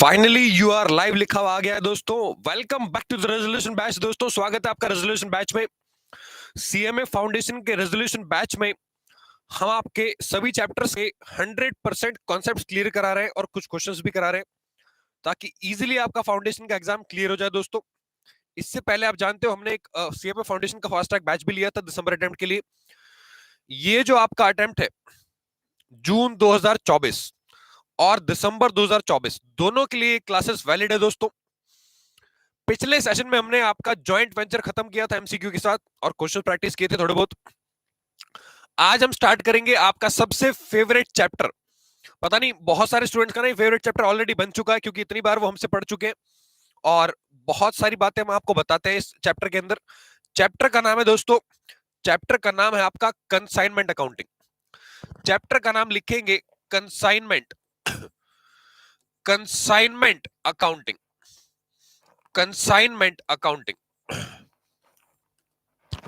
Finally you are live लिखा हुआ आ गया है दोस्तों। Welcome back to the resolution batch. दोस्तों स्वागत है आपका रेजोल्यूशन बैच में। सीएमए फाउंडेशन के रेजोल्यूशन बैच में हम आपके सभी चैप्टर्स के 100% कॉन्सेप्ट्स क्लियर करा रहे हैं और कुछ क्वेश्चंस भी करा रहे हैं ताकि इजीली आपका फाउंडेशन का एग्जाम क्लियर हो जाए। दोस्तों इससे पहले आप जानते हो हमने एक सीएमए फाउंडेशन का फास्ट ट्रैक बैच भी लिया था दिसंबर अटेम्प्ट के लिए। ये जो आपका अटेम्प्ट है जून 2024 और दिसंबर 2024 दोनों के लिए क्लासेस वैलिड है। दोस्तों पिछले सेशन में हमने आपका जॉइंट वेंचर खत्म किया था एमसीक्यू के साथ और क्वेश्चन प्रैक्टिस किए थे थोड़े बहुत। आज हम स्टार्ट करेंगे आपका सबसे फेवरेट चैप्टर। पता नहीं बहुत सारे स्टूडेंट्स का नहीं फेवरेट चैप्टर ऑलरेडी बन चुका है क्योंकि इतनी बार वो हमसे पढ़ चुके हैं और बहुत सारी बातें हम आपको बताते हैं इस चैप्टर के अंदर। चैप्टर का नाम है दोस्तों, चैप्टर का नाम है आपका कंसाइनमेंट अकाउंटिंग। चैप्टर का नाम लिखेंगे consignment consignment accounting consignment accounting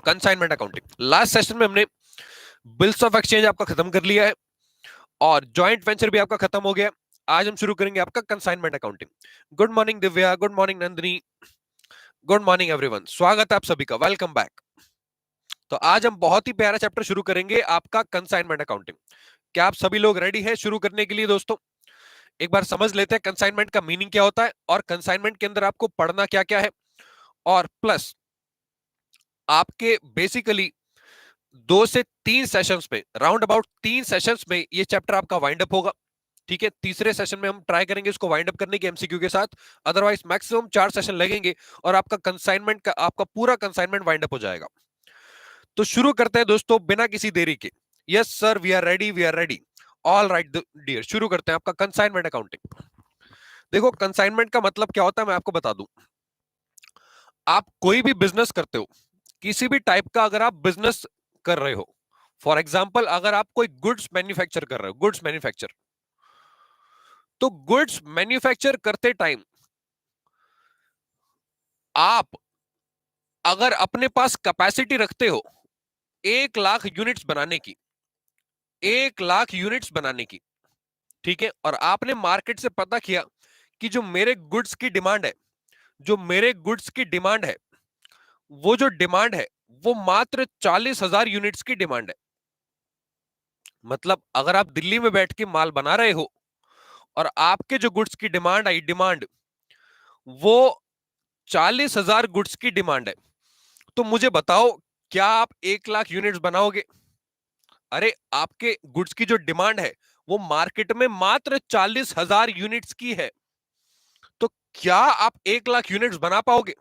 consignment accounting. Last session में हमने बिल्स ऑफ एक्सचेंज आपका खत्म कर लिया है और जॉइंट वेंचर भी आपका खत्म हो गया। आज हम शुरू करेंगे आपका consignment accounting. Good morning Divya, good morning Nandini, good morning everyone, स्वागत है आप सभी का, वेलकम बैक। तो आज हम बहुत ही प्यारा चैप्टर शुरू करेंगे आपका कंसाइनमेंट अकाउंटिंग। क्या आप सभी लोग रेडी हैं शुरू करने के लिए? दोस्तों एक बार समझ लेते हैं कंसाइनमेंट का मीनिंग क्या होता है और कंसाइनमेंट के अंदर आपको पढ़ना क्या क्या है और प्लस आपके बेसिकली 2 से 3 सेशंस में, राउंड अबाउट 3 सेशंस में ये चैप्टर आपका वाइंड अप होगा। ठीक है, तीसरे सेशन में हम ट्राई करेंगे इसको वाइंड अप करने की एमसीक्यू के साथ, अदरवाइज मैक्सिमम 4 सेशन लगेंगे और आपका कंसाइनमेंट का आपका पूरा कंसाइनमेंट वाइंड अप हो जाएगा। तो शुरू करते हैं दोस्तों बिना किसी देरी के। Yes sir, we are ready, we are ready. All right dear, शुरू करते हैं आपका कंसाइनमेंट अकाउंटिंग। देखो कंसाइनमेंट का मतलब क्या होता है मैं आपको बता दूं। आप कोई भी बिजनेस करते हो, किसी भी टाइप का अगर आप बिजनेस कर रहे हो, फॉर एग्जाम्पल अगर आप कोई गुड्स मैन्युफैक्चर कर रहे हो, गुड्स मैन्युफैक्चर, तो गुड्स मैन्युफैक्चर करते टाइम आप अगर अपने पास कैपेसिटी रखते हो 1 लाख यूनिट्स बनाने की, 1 लाख यूनिट्स बनाने की, ठीक है, और आपने मार्केट से पता किया कि जो मेरे गुड्स की डिमांड है, जो मेरे गुड्स की डिमांड है, वो जो डिमांड है वो मात्र 40,000 यूनिट्स की डिमांड है। मतलब अगर आप दिल्ली में बैठ के माल बना रहे हो और आपके जो गुड्स की डिमांड आई, डिमांड वो 40,000 गुड्स की डिमांड है, तो मुझे बताओ क्या आप 1 लाख यूनिट्स बनाओगे? अरे आपके गुड्स की जो डिमांड है वो मार्केट में मात्र 40,000 यूनिट्स की है, तो क्या आप 1 लाख यूनिट्स बना पाओगे?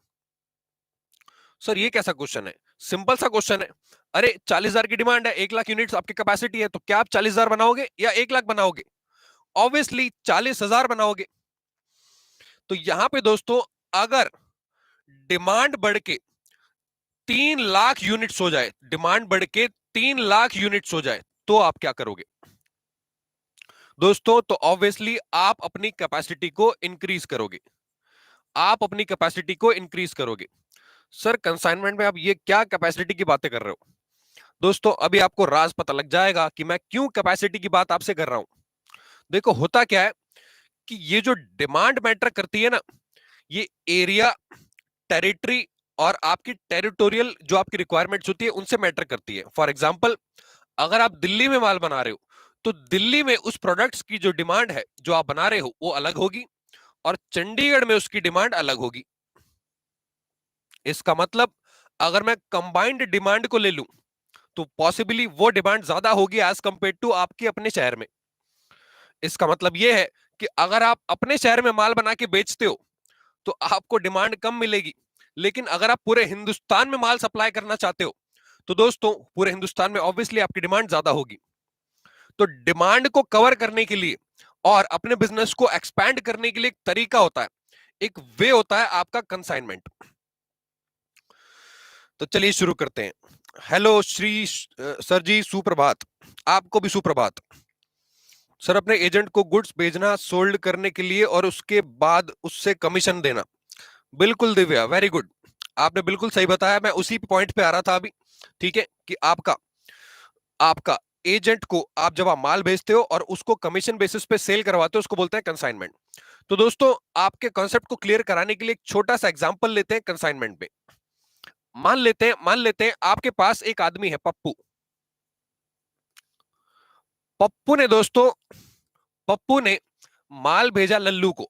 सर ये कैसा क्वेश्चन है? सिंपल सा क्वेश्चन है। अरे 40,000 की डिमांड है, 1 लाख यूनिट्स आपकी कैपेसिटी है, तो क्या आप 40,000 बनाओगे या 1 लाख बनाओगे? ऑब्वियसली 40,000 बनाओगे। तो यहां पे दोस्तों अगर डिमांड बढ़ के 3 लाख यूनिट्स हो जाए, डिमांड बढ़ के 3 लाख यूनिट्स हो जाए, तो आप क्या करोगे दोस्तों? तो ऑब्वियसली आप अपनी कैपेसिटी को इंक्रीज करोगे, आप अपनी कैपेसिटी को इंक्रीज करोगे। सर कंसाइनमेंट में आप ये क्या कैपेसिटी की बातें कर रहे हो? दोस्तों अभी आपको राज पता लग जाएगा कि मैं क्यों कैपेसिटी की बात आपसे कर रहा हूं। देखो होता क्या है कि ये जो डिमांड मैटर करती है ना, ये एरिया, टेरिटरी और आपकी टेरिटोरियल जो आपकी रिक्वायरमेंट्स होती है उनसे मैटर करती है। फॉर एग्जांपल अगर आप दिल्ली में माल बना रहे हो तो दिल्ली में उस प्रोडक्ट्स की जो डिमांड है जो आप बना रहे हो वो अलग होगी और चंडीगढ़ में उसकी डिमांड अलग होगी। इसका मतलब अगर मैं कंबाइंड डिमांड को ले लूं तो पॉसिबली वो डिमांड ज्यादा होगी एज कंपेयर टू आपके अपने शहर में। इसका मतलब यह है कि अगर आप अपने शहर में माल बना के बेचते हो तो आपको डिमांड कम मिलेगी, लेकिन अगर आप पूरे हिंदुस्तान में माल सप्लाई करना चाहते हो तो दोस्तों पूरे हिंदुस्तान में ऑब्वियसली आपकी डिमांड ज्यादा होगी। तो डिमांड को कवर करने के लिए और अपने बिजनेस को एक्सपैंड करने के लिए एक तरीका होता है, एक वे होता है आपका कंसाइनमेंट। तो चलिए शुरू करते हैं। हेलो श्री सर जी, सुप्रभात। आपको भी सुप्रभात। सर अपने एजेंट को गुड्स भेजना सोल्ड करने के लिए और उसके बाद उससे कमीशन देना। बिल्कुल दिव्या, वेरी गुड, आपने बिल्कुल सही बताया, मैं उसी पॉइंट पे आ रहा था अभी। ठीक है कि आपका आपका एजेंट को आप जब आप माल भेजते हो और उसको कमीशन बेसिस पे सेल करवाते हो उसको बोलते हैं कंसाइनमेंट। तो दोस्तों आपके कॉन्सेप्ट को क्लियर कराने के लिए एक छोटा सा एग्जांपल लेते हैं कंसाइनमेंट पे। मान लेते हैं आपके पास एक आदमी है पप्पू। पप्पू ने दोस्तों पप्पू ने माल भेजा लल्लू को।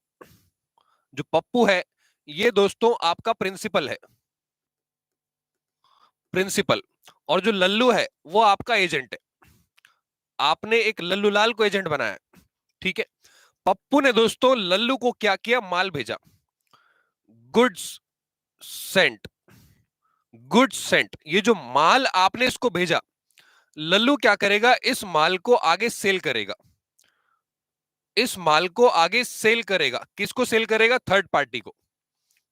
जो पप्पू है ये दोस्तों आपका प्रिंसिपल है, प्रिंसिपल। और जो लल्लू है वो आपका एजेंट है। आपने एक लल्लू लाल को एजेंट बनाया, ठीक है। पप्पू ने दोस्तों लल्लू को क्या किया, माल भेजा, गुड्स सेंट। गुड्स सेंट, ये जो माल आपने इसको भेजा, लल्लू क्या करेगा, इस माल को आगे सेल करेगा। इस माल को आगे सेल करेगा, किसको सेल करेगा, थर्ड पार्टी को,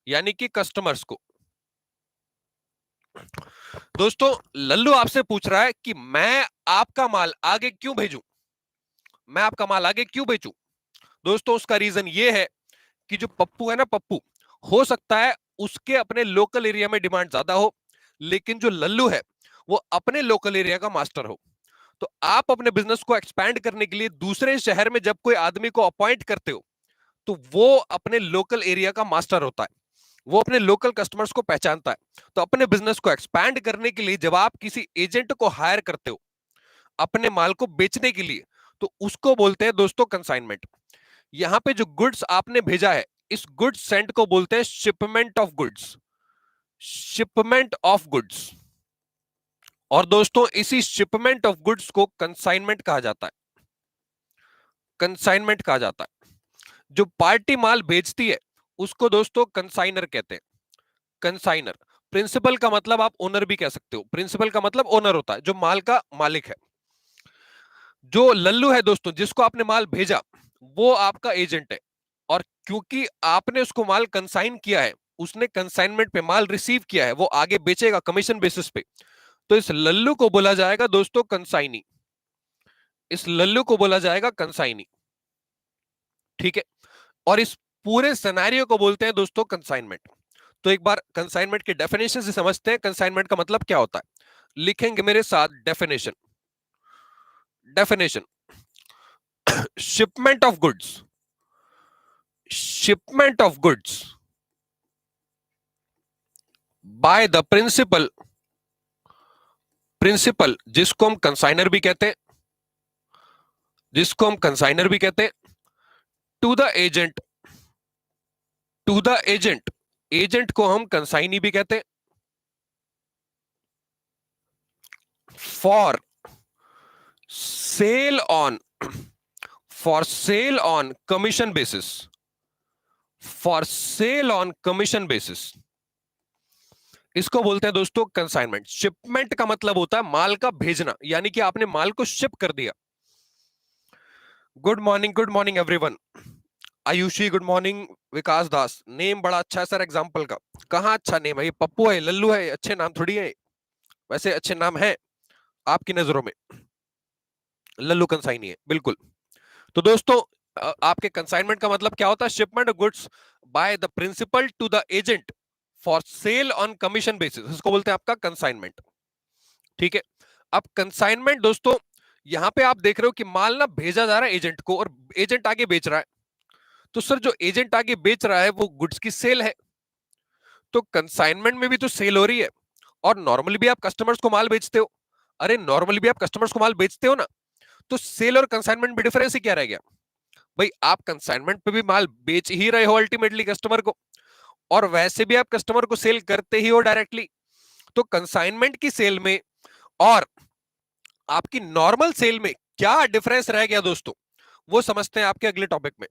यानी कि कस्टमर्स को। दोस्तों लल्लू आपसे पूछ रहा है कि मैं आपका माल आगे क्यों भेजूं, मैं आपका माल आगे क्यों बेचूं। दोस्तों उसका रीजन ये है कि जो पप्पू है ना, पप्पू, हो सकता है उसके अपने लोकल एरिया में डिमांड ज्यादा हो, लेकिन जो लल्लू है वो अपने लोकल एरिया का मास्टर हो। तो आप अपने बिजनेस को एक्सपैंड करने के लिए दूसरे शहर में जब कोई आदमी को अपॉइंट करते हो, तो वो अपने लोकल एरिया का मास्टर होता है, वो अपने लोकल कस्टमर्स को पहचानता है। तो अपने बिजनेस को एक्सपैंड करने के लिए जब आप किसी एजेंट को हायर करते हो अपने माल को बेचने के लिए, तो उसको बोलते हैं दोस्तों कंसाइनमेंट। यहां पे जो गुड्स आपने भेजा है, इस गुड्स सेंट को बोलते हैं shipment of goods, shipment of goods. और दोस्तों इसी शिपमेंट ऑफ गुड्स को कंसाइनमेंट कहा जाता है, कंसाइनमेंट कहा जाता है। जो पार्टी माल बेचती है उसको दोस्तों कंसाइनर कहते हैं, कंसाइनर। प्रिंसिपल का मतलब आप ओनर भी कह सकते हो, प्रिंसिपल का मतलब ओनर होता है, जो माल का मालिक है। जो लल्लू है दोस्तों, जिसको आपने माल भेजा, वो आपका एजेंट है। और क्योंकि आपने उसको माल कंसाइन किया है, उसने कंसाइनमेंट पे माल रिसीव किया है, वो आगे बेचेगा कमीशन बेसिस पे, तो इस लल्लू को बोला जाएगा दोस्तों कंसाइनी, इस लल्लू को बोला जाएगा कंसाइनी, ठीक है। और इस पूरे सिनेरियो को बोलते हैं दोस्तों कंसाइनमेंट। तो एक बार कंसाइनमेंट के डेफिनेशन से समझते हैं कंसाइनमेंट का मतलब क्या होता है। लिखेंगे मेरे साथ definition, definition. Shipment of goods, shipment of goods by the principal, principal जिसको हम कंसाइनर भी कहते हैं, जिसको हम कंसाइनर भी कहते हैं, to the agent, to the agent, agent को हम कंसाइनी भी कहते हैं, for sale on, for sale on commission basis, for sale on commission basis, इसको बोलते हैं दोस्तों कंसाइनमेंट। शिपमेंट का मतलब होता है माल का भेजना, यानी कि आपने माल को शिप कर दिया। Good morning everyone. Ayushi good morning. Vikas Das, name बड़ा अच्छा है सर एग्जाम्पल का। कहाँ अच्छा नेम है, ये पप्पू है, लल्लू है, अच्छे नाम थोड़ी है। वैसे अच्छे नाम है आपकी नजरों में, लल्लू कंसाइनी है बिल्कुल। तो दोस्तों आपके कंसाइनमेंट का मतलब क्या होता है, shipment of goods by the principal to the agent for sale on commission basis, इसको बोलते हैं आपका कंसाइनमेंट, ठीक है। अब कंसाइनमेंट दोस्तों, यहां पे आप देख रहे हो कि माल ना भेजा जा रहा है एजेंट को, और एजेंट आगे बेच रहा है। तो सर जो एजेंट आगे बेच रहा है वो गुड्स की सेल है, तो कंसाइनमेंट में भी तो सेल हो रही है। और नॉर्मली भी आप कस्टमर्स को माल बेचते हो, अरे नॉर्मली भी आप कस्टमर्स को माल बेचते हो ना, तो सेल और कंसाइनमेंट में डिफरेंस ही क्या रह गया भाई। आप कंसाइनमेंट पे भी माल बेच ही रहे हो अल्टीमेटली कस्टमर को, और वैसे भी आप कस्टमर को सेल करते ही हो डायरेक्टली। तो कंसाइनमेंट की सेल में और आपकी नॉर्मल सेल में क्या डिफरेंस रह गया दोस्तों, वो समझते हैं आपके अगले टॉपिक में।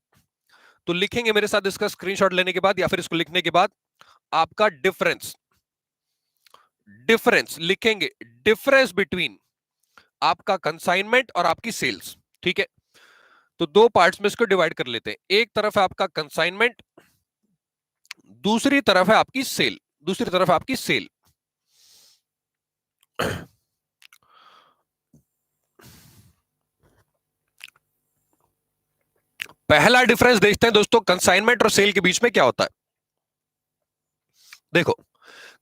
तो लिखेंगे मेरे साथ इसका स्क्रीनशॉट लेने के बाद या फिर इसको लिखने के बाद आपका डिफरेंस, डिफरेंस लिखेंगे, डिफरेंस बिटवीन आपका कंसाइनमेंट और आपकी सेल्स, ठीक है। तो दो पार्ट्स में इसको डिवाइड कर लेते हैं, एक तरफ है आपका कंसाइनमेंट, दूसरी तरफ है आपकी सेल, दूसरी तरफ आपकी सेल। पहला डिफरेंस देखते हैं दोस्तों, कंसाइनमेंट और सेल के बीच में क्या होता है। देखो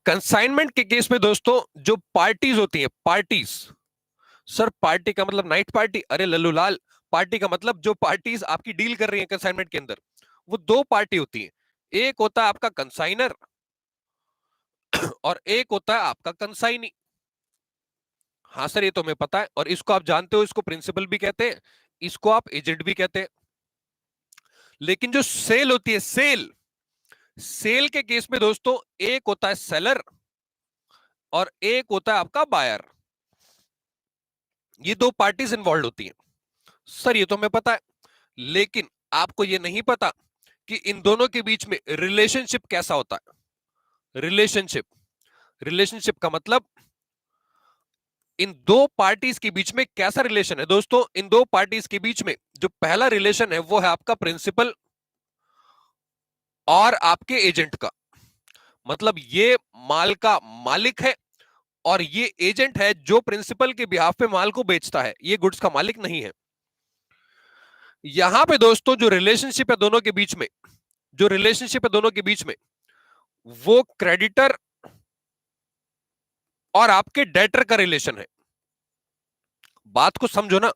कंसाइनमेंट के केस में दोस्तों जो पार्टीज होती है, पार्टीज, सर पार्टी का मतलब नाइट पार्टी, अरे लल्लू लाल, पार्टी का मतलब जो पार्टीज आपकी डील कर रही हैं कंसाइनमेंट के अंदर, वो दो पार्टी होती है, एक होता है आपका कंसाइनर और एक होता है आपका कंसाइनी। हाँ सर ये तो हमें पता है, और इसको आप जानते हो, इसको प्रिंसिपल भी कहते हैं, इसको आप एजेंट भी कहते हैं। लेकिन जो सेल होती है, सेल, सेल के केस में दोस्तों एक होता है सेलर और एक होता है आपका बायर। ये दो पार्टीज इन्वॉल्व होती हैं। सर ये तो हमें पता है, लेकिन आपको ये नहीं पता कि इन दोनों के बीच में रिलेशनशिप कैसा होता है। रिलेशनशिप, रिलेशनशिप का मतलब इन दो पार्टीज के बीच में कैसा रिलेशन है दोस्तों। इन दो पार्टीज के बीच में जो पहला रिलेशन है वो है आपका प्रिंसिपल और आपके एजेंट का। मतलब ये माल का मालिक है और ये एजेंट है जो प्रिंसिपल के बिहाफ पे माल को बेचता है, ये गुड्स का मालिक नहीं है। यहां पे दोस्तों जो रिलेशनशिप है दोनों के बीच में, जो रिलेशनशिप है दोनों के बीच में, वो क्रेडिटर और आपके डेटर का रिलेशन है। बात को समझो ना,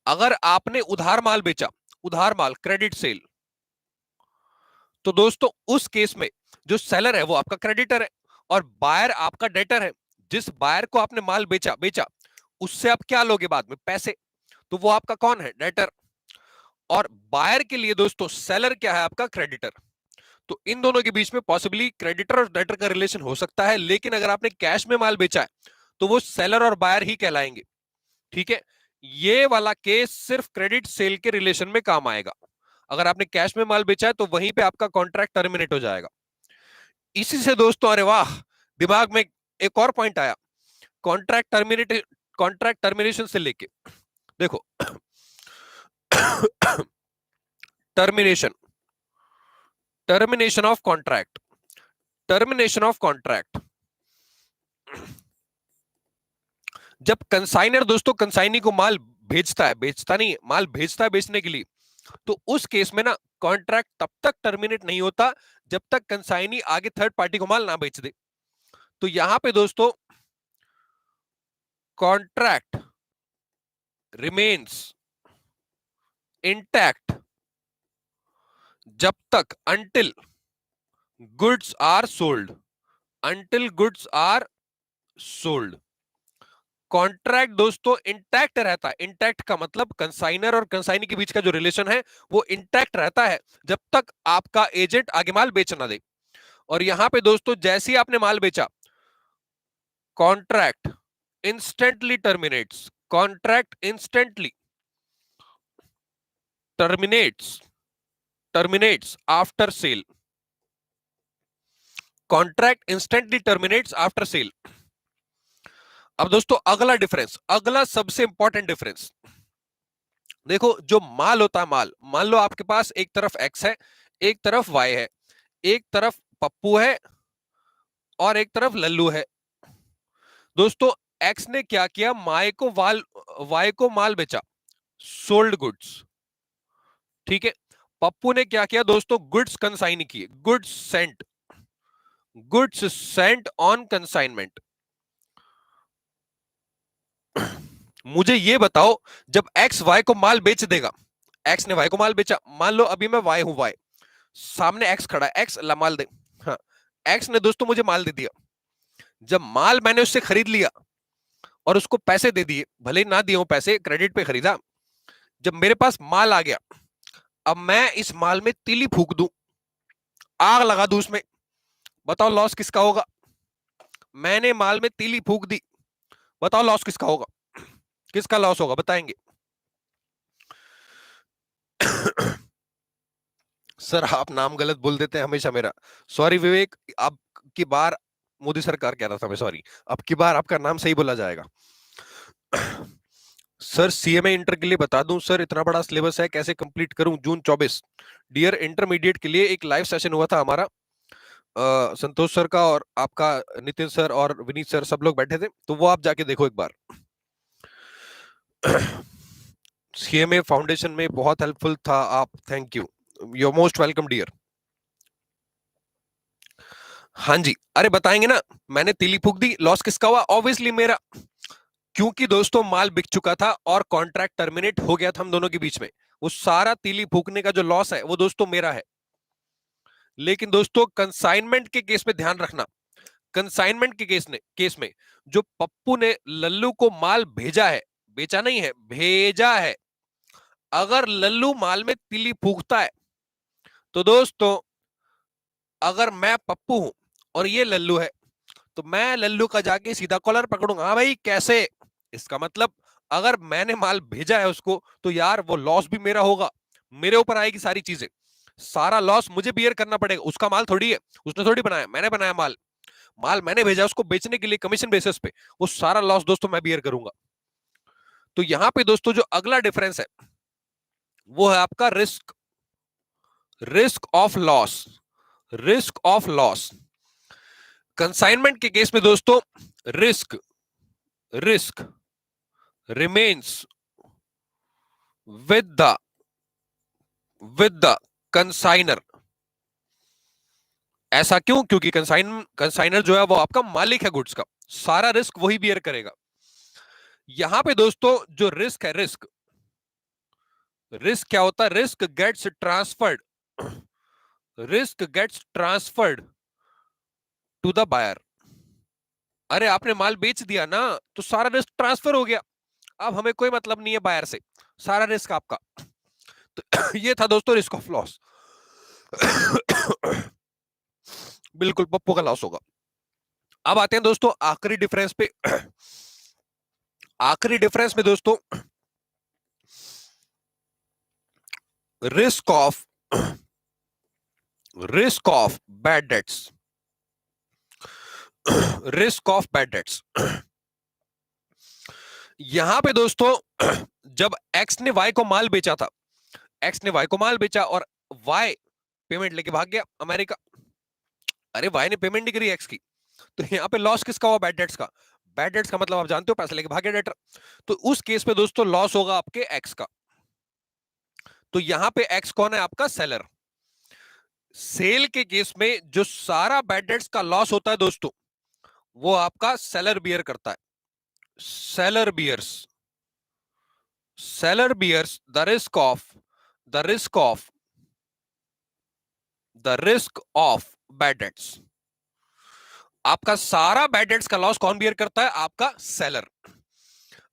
अगर आपने उधार माल बेचा, उधार माल, क्रेडिट सेल, तो दोस्तों उस केस में जो सेलर है वो आपका क्रेडिटर है और बायर आपका डेटर है। जिस बायर को आपने माल बेचा बेचा उससे आप क्या लोगे बाद में, पैसे, तो वो आपका कौन है, डेटर। और बायर के लिए दोस्तों सेलर क्या है, आपका क्रेडिटर। तो इन दोनों के बीच में पॉसिबली क्रेडिटर और डेटर का रिलेशन हो सकता है, लेकिन अगर आपने कैश में माल बेचा है तो वो सेलर और बायर ही कहलाएंगे। ठीक है, ये वाला केस सिर्फ क्रेडिट सेल के रिलेशन में काम आएगा। अगर आपने कैश में माल बेचा है तो वहीं पे आपका कॉन्ट्रैक्ट टर्मिनेट हो जाएगा। इसी से दोस्तों, अरे वाह, दिमाग में एक और पॉइंट आया, कॉन्ट्रैक्ट टर्मिनेट, कॉन्ट्रैक्ट टर्मिनेशन से लेके देखो termination, termination of contract, termination of contract. जब कंसाइनर दोस्तों कंसाइनी को माल भेजता है, बेचता नहीं है, माल भेजता है बेचने के लिए, तो उस केस में ना कॉन्ट्रैक्ट तब तक टर्मिनेट नहीं होता जब तक कंसाइनी आगे थर्ड पार्टी को माल ना बेच दे। तो यहां पे दोस्तों कॉन्ट्रैक्ट रिमेन्स इंटैक्ट जब तक, until goods are sold, until goods are sold. Contract दोस्तों इंटैक्ट रहता है। इंटैक्ट का मतलब कंसाइनर और कंसाइनी के बीच का जो रिलेशन है वो इंटैक्ट रहता है जब तक आपका एजेंट आगे माल बेच ना दे। और यहां पे दोस्तों जैसे ही आपने माल बेचा, contract instantly terminates, contract instantly terminates, terminates after sale, contract instantly terminates after sale. अब दोस्तों अगला डिफरेंस, अगला सबसे इंपॉर्टेंट डिफरेंस देखो, जो माल होता है, माल, मान लो आपके पास एक तरफ एक्स है, एक तरफ वाई है, एक तरफ पप्पू है और एक तरफ लल्लू है। दोस्तों एक्स ने क्या किया, वाई को माल बेचा, सोल्ड गुड्स। ठीक है, पप्पू ने क्या किया दोस्तों, गुड्स कंसाइन किए, goods Saint, goods Saint on consignment. मुझे ये बताओ, जब एक्स वाई को माल बेच देगा, एक्स ने वाई को माल बेचा, मान लो अभी मैं वाई हूं, वाई सामने एक्स खड़ा है, एक्स माल दे, हाँ, एक्स ने दोस्तों मुझे माल दे दिया। जब माल मैंने उससे खरीद लिया और उसको पैसे दे दिए, भले ही ना दिए हो पैसे, क्रेडिट पे खरीदा, जब मेरे पास माल आ गया, अब मैं इस माल में तीली फूक दूं, आग लगा दूं उसमें, बताओ लॉस किसका होगा। मैंने माल में तीली फूक दी, बताओ लॉस किसका होगा, किसका लॉस होगा बताएंगे। सर आप नाम गलत बोल देते हैं हमेशा मेरा, सॉरी विवेक, अब की बार मोदी सरकार कह रहा था मैं, सॉरी, अब की बार आपका नाम सही बोला जाएगा। सर सीएमए इंटर के लिए बता दूं सर, इतना बड़ा सिलेबस है कैसे कंप्लीट करूं, जून 24 डियर इंटरमीडिएट के लिए एक लाइव सेशन हुआ था हमारा, संतोष सर का और आपका, नितिन सर और विनीत सर सब लोग बैठे थे, तो वो आप जाके देखो एक बार। सीएमए फाउंडेशन में बहुत हेल्पफुल था आप, thank you, you most welcome dear. हाँ जी, अरे बताएंगे ना, मैंने तीली फूक दी, लॉस किसका हुआ, ऑब्वियसली मेरा, क्योंकि दोस्तों माल बिक चुका था और कॉन्ट्रैक्ट टर्मिनेट हो गया था हम दोनों के बीच में। वो सारा तीली फूकने का जो लॉस है वो दोस्तों मेरा है। लेकिन दोस्तों कंसाइनमेंट के केस में ध्यान रखना, कंसाइनमेंट के केस में जो पप्पू ने लल्लू को माल भेजा है, बेचा नहीं है, भेजा है, अगर लल्लू माल में तीली फूकता है तो दोस्तों अगर मैं पप्पू हूं और ये लल्लू है तो मैं लल्लू का जाके सीधा कॉलर पकड़ूंगा, हाँ भाई कैसे। इसका मतलब अगर मैंने माल भेजा है उसको तो यार वो लॉस भी मेरा होगा, मेरे ऊपर आएगी सारी चीजें, सारा लॉस मुझे बियर करना पड़ेगा। उसका माल थोड़ी है, उसने थोड़ी बनाया, मैंने बनाया माल, माल मैंने भेजा उसको बेचने के लिए कमीशन बेसिस पे, वो सारा लॉस दोस्तों मैं बियर करूंगा। तो यहां पे दोस्तों जो अगला डिफरेंस है वो है आपका risk, risk of loss, risk of loss. Consignment के केस में दोस्तों risk, risk remains with the consignor. ऐसा क्यों? क्योंकि कंसाइनर जो है वो आपका मालिक है गुड्स का, सारा रिस्क वही बियर करेगा। यहां पे दोस्तों जो रिस्क है, रिस्क, रिस्क क्या होता है? Risk gets transferred, risk gets transferred to the buyer. अरे आपने माल बेच दिया ना तो सारा रिस्क ट्रांसफर हो गया, अब हमें कोई मतलब नहीं है बायर से, सारा रिस्क आपका। तो ये था दोस्तों रिस्क ऑफ लॉस। बिल्कुल पप्पू का लॉस होगा। अब आते हैं दोस्तों आखिरी डिफरेंस पे। आखिरी डिफरेंस में दोस्तों risk of, risk of bad debts, risk of bad debts. यहां पे दोस्तों जब एक्स ने वाई को माल बेचा था, एक्स ने वाई को माल बेचा और वाई पेमेंट लेके भाग गया अमेरिका, अरे वाई ने पेमेंट नहीं करी एक्स की, तो यहां पे लॉस किसका हुआ? बैड डेट्स का। बैड डेट्स का मतलब आप जानते हो, पैसे लेके भागे डेटर, तो उस केस में दोस्तों लॉस होगा आपके एक्स का। तो यहां पे एक्स कौन है? आपका सेलर। सेल के केस में जो सारा बैड डेट्स का लॉस होता है दोस्तों वो आपका सेलर बियर करता है, seller bears, seller bears the risk of, the risk of, the risk of bad debts। आपका सारा बैड डेट्स का लॉस कौन बियर करता है? आपका सेलर।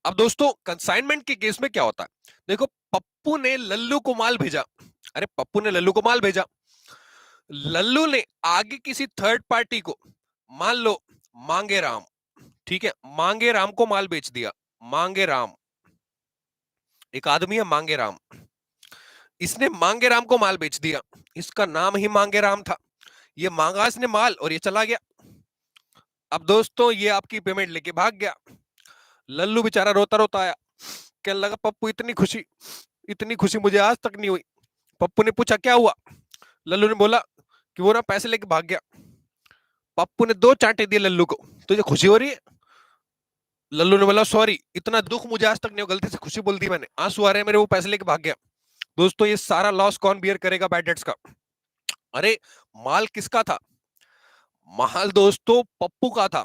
अब दोस्तों कंसाइनमेंट के केस में क्या होता है? देखो पप्पू ने लल्लू को माल भेजा, अरे पप्पू ने लल्लू को माल भेजा, लल्लू ने आगे किसी थर्ड पार्टी को, मान लो मांगे राम, ठीक है, मांगे राम को माल बेच दिया। मांगे राम एक आदमी है, मांगे राम, इसने मांगे राम को माल बेच दिया, इसका नाम ही मांगे राम था, ये मांगा इसने माल और ये चला गया। अब दोस्तों ये आपकी पेमेंट लेके भाग गया, लल्लू बेचारा रोता रोता आया, कहने लगा पप्पू इतनी खुशी मुझे आज तक नहीं हुई। पप्पू ने पूछा क्या हुआ? लल्लू ने बोला कि वो ना पैसे लेके भाग गया। पप्पू ने 2 चांटे दिए लल्लू को, तुझे खुशी हो रही है? लल्लू ने बोला सॉरी, इतना दुख मुझे आज तक नहीं, गलती से खुशी बोल दी मैंने, आंसू आ रहे हैं मेरे, वो पैसे लेके भाग गया। दोस्तों ये सारा लॉस कौन बियर करेगा बैड डेट्स का? अरे माल किसका था? माल दोस्तों पप्पू का था,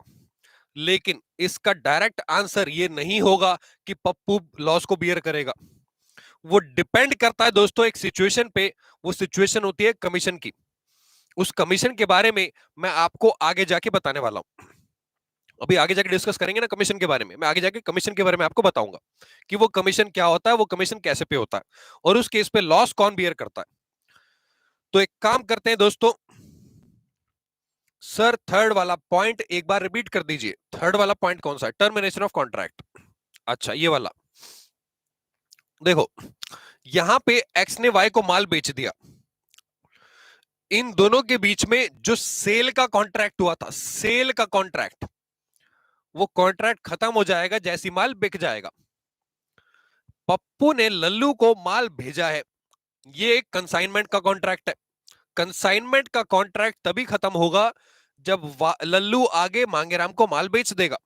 लेकिन इसका डायरेक्ट आंसर ये नहीं होगा कि पप्पू लॉस को बियर करेगा। वो डिपेंड करता है दोस्तों एक सिचुएशन पे, वो सिचुएशन होती है कमीशन की। उस कमीशन के बारे में मैं आपको आगे जाके बताने वाला हूं, अभी आगे जाके डिस्कस करेंगे ना कमीशन के बारे में, मैं आगे जाके कमीशन के बारे में आपको बताऊंगा कि वो कमीशन क्या होता है, वो कमीशन कैसे पे होता है और उस केस पे लॉस कौन बियर करता है। तो एक काम करते हैं दोस्तों, सर थर्ड वाला पॉइंट एक बार रिपीट कर दीजिए। थर्ड वाला पॉइंट कौन सा है? Termination of contract. अच्छा ये वाला देखो, यहां पे एक्स ने वाई को माल बेच दिया, इन दोनों के बीच में जो सेल का कॉन्ट्रैक्ट हुआ था, सेल का कॉन्ट्रैक्ट, वो कॉन्ट्रैक्ट खत्म हो जाएगा जैसी माल बिक जाएगा। पप्पू ने लल्लू को माल भेजा है, ये एक कंसाइनमेंट का कॉन्ट्रैक्ट है। कंसाइनमेंट का कॉन्ट्रैक्ट तभी खत्म होगा जब लल्लू आगे मांगेराम को माल बेच देगा।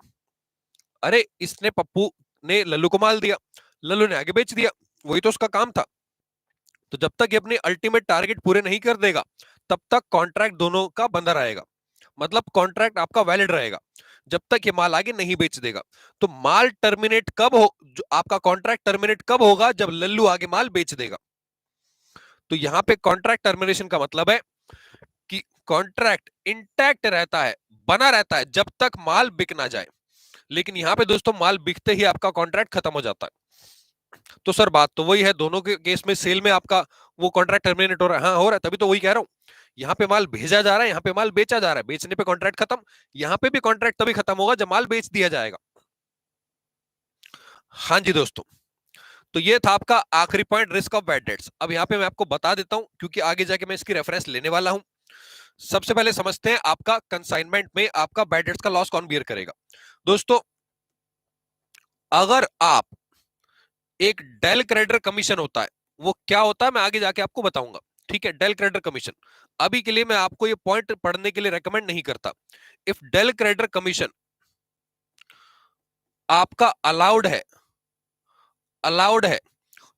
अरे इसने, पप्पू ने लल्लू को माल दिया, लल्लू ने आगे बेच दिया, वही तो उसका काम था। तो जब तक ये अपने अल्टीमेट टारगेट पूरे नहीं कर देगा तब तक कॉन्ट्रैक्ट दोनों का बंधा रहेगा, मतलब कॉन्ट्रैक्ट आपका वैलिड रहेगा। जब तक ये माल आगे नहीं बेच देगा। तो माल टर्मिनेट कब हो, जो आपका कॉन्ट्रैक्ट टर्मिनेट कब होगा, जब लल्लू आगे माल बेच देगा। तो यहां पे कॉन्ट्रैक्ट टर्मिनेशन का मतलब है कि कॉन्ट्रैक्ट इंटैक्ट रहता है, बना रहता है जब तक माल बिक ना जाए। लेकिन यहां पे दोस्तों माल बिकते ही आपका कॉन्ट्रैक्ट खत्म हो जाता है। तो सर बात तो वही है, दोनों के केस में सेल में आपका वो कॉन्ट्रैक्ट टर्मिनेट हो रहा है। हाँ हो रहा है, तभी तो वही कह रहा हूं। यहाँ पे माल भेजा जा रहा है, यहाँ पे माल बेचा जा रहा है, बेचने पे कॉन्ट्रैक्ट खत्म। यहाँ पे भी कॉन्ट्रैक्ट तभी खत्म होगा जब माल बेच दिया जाएगा। हाँ जी दोस्तों, तो ये था आपका आखिरी point, risk of bad debts. अब यहाँ पे मैं आपको बता देता हूं, क्योंकि आगे जाके मैं इसकी रेफरेंस लेने वाला हूं। सबसे पहले समझते हैं आपका कंसाइनमेंट में आपका बैड डेट्स का लॉस कौन बियर करेगा। दोस्तों, अगर आप एक डेल क्रेडिटर कमीशन होता है, वो क्या होता है मैं आगे जाके आपको बताऊंगा। ठीक है, डेल क्रेडिटर कमीशन। अभी के लिए मैं आपको ये पॉइंट पढ़ने के लिए रेकमेंड नहीं करता। इफ डेल क्रेडिटर कमीशन आपका अलाउड है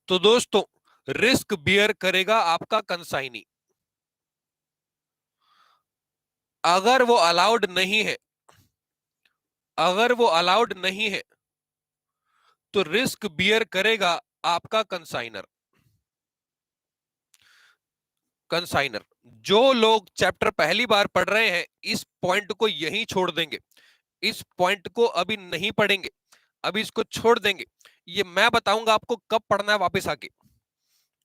तो दोस्तों रिस्क बियर करेगा आपका कंसाइनी। अगर वो अलाउड नहीं है, अगर वो अलाउड नहीं है तो रिस्क बियर करेगा आपका कंसाइनर। कंसाइनर, जो लोग चैप्टर पहली बार पढ़ रहे हैं इस पॉइंट को यहीं छोड़ देंगे, इस पॉइंट को अभी नहीं पढ़ेंगे, अभी इसको छोड़ देंगे। ये मैं बताऊंगा आपको कब पढ़ना है वापस आके।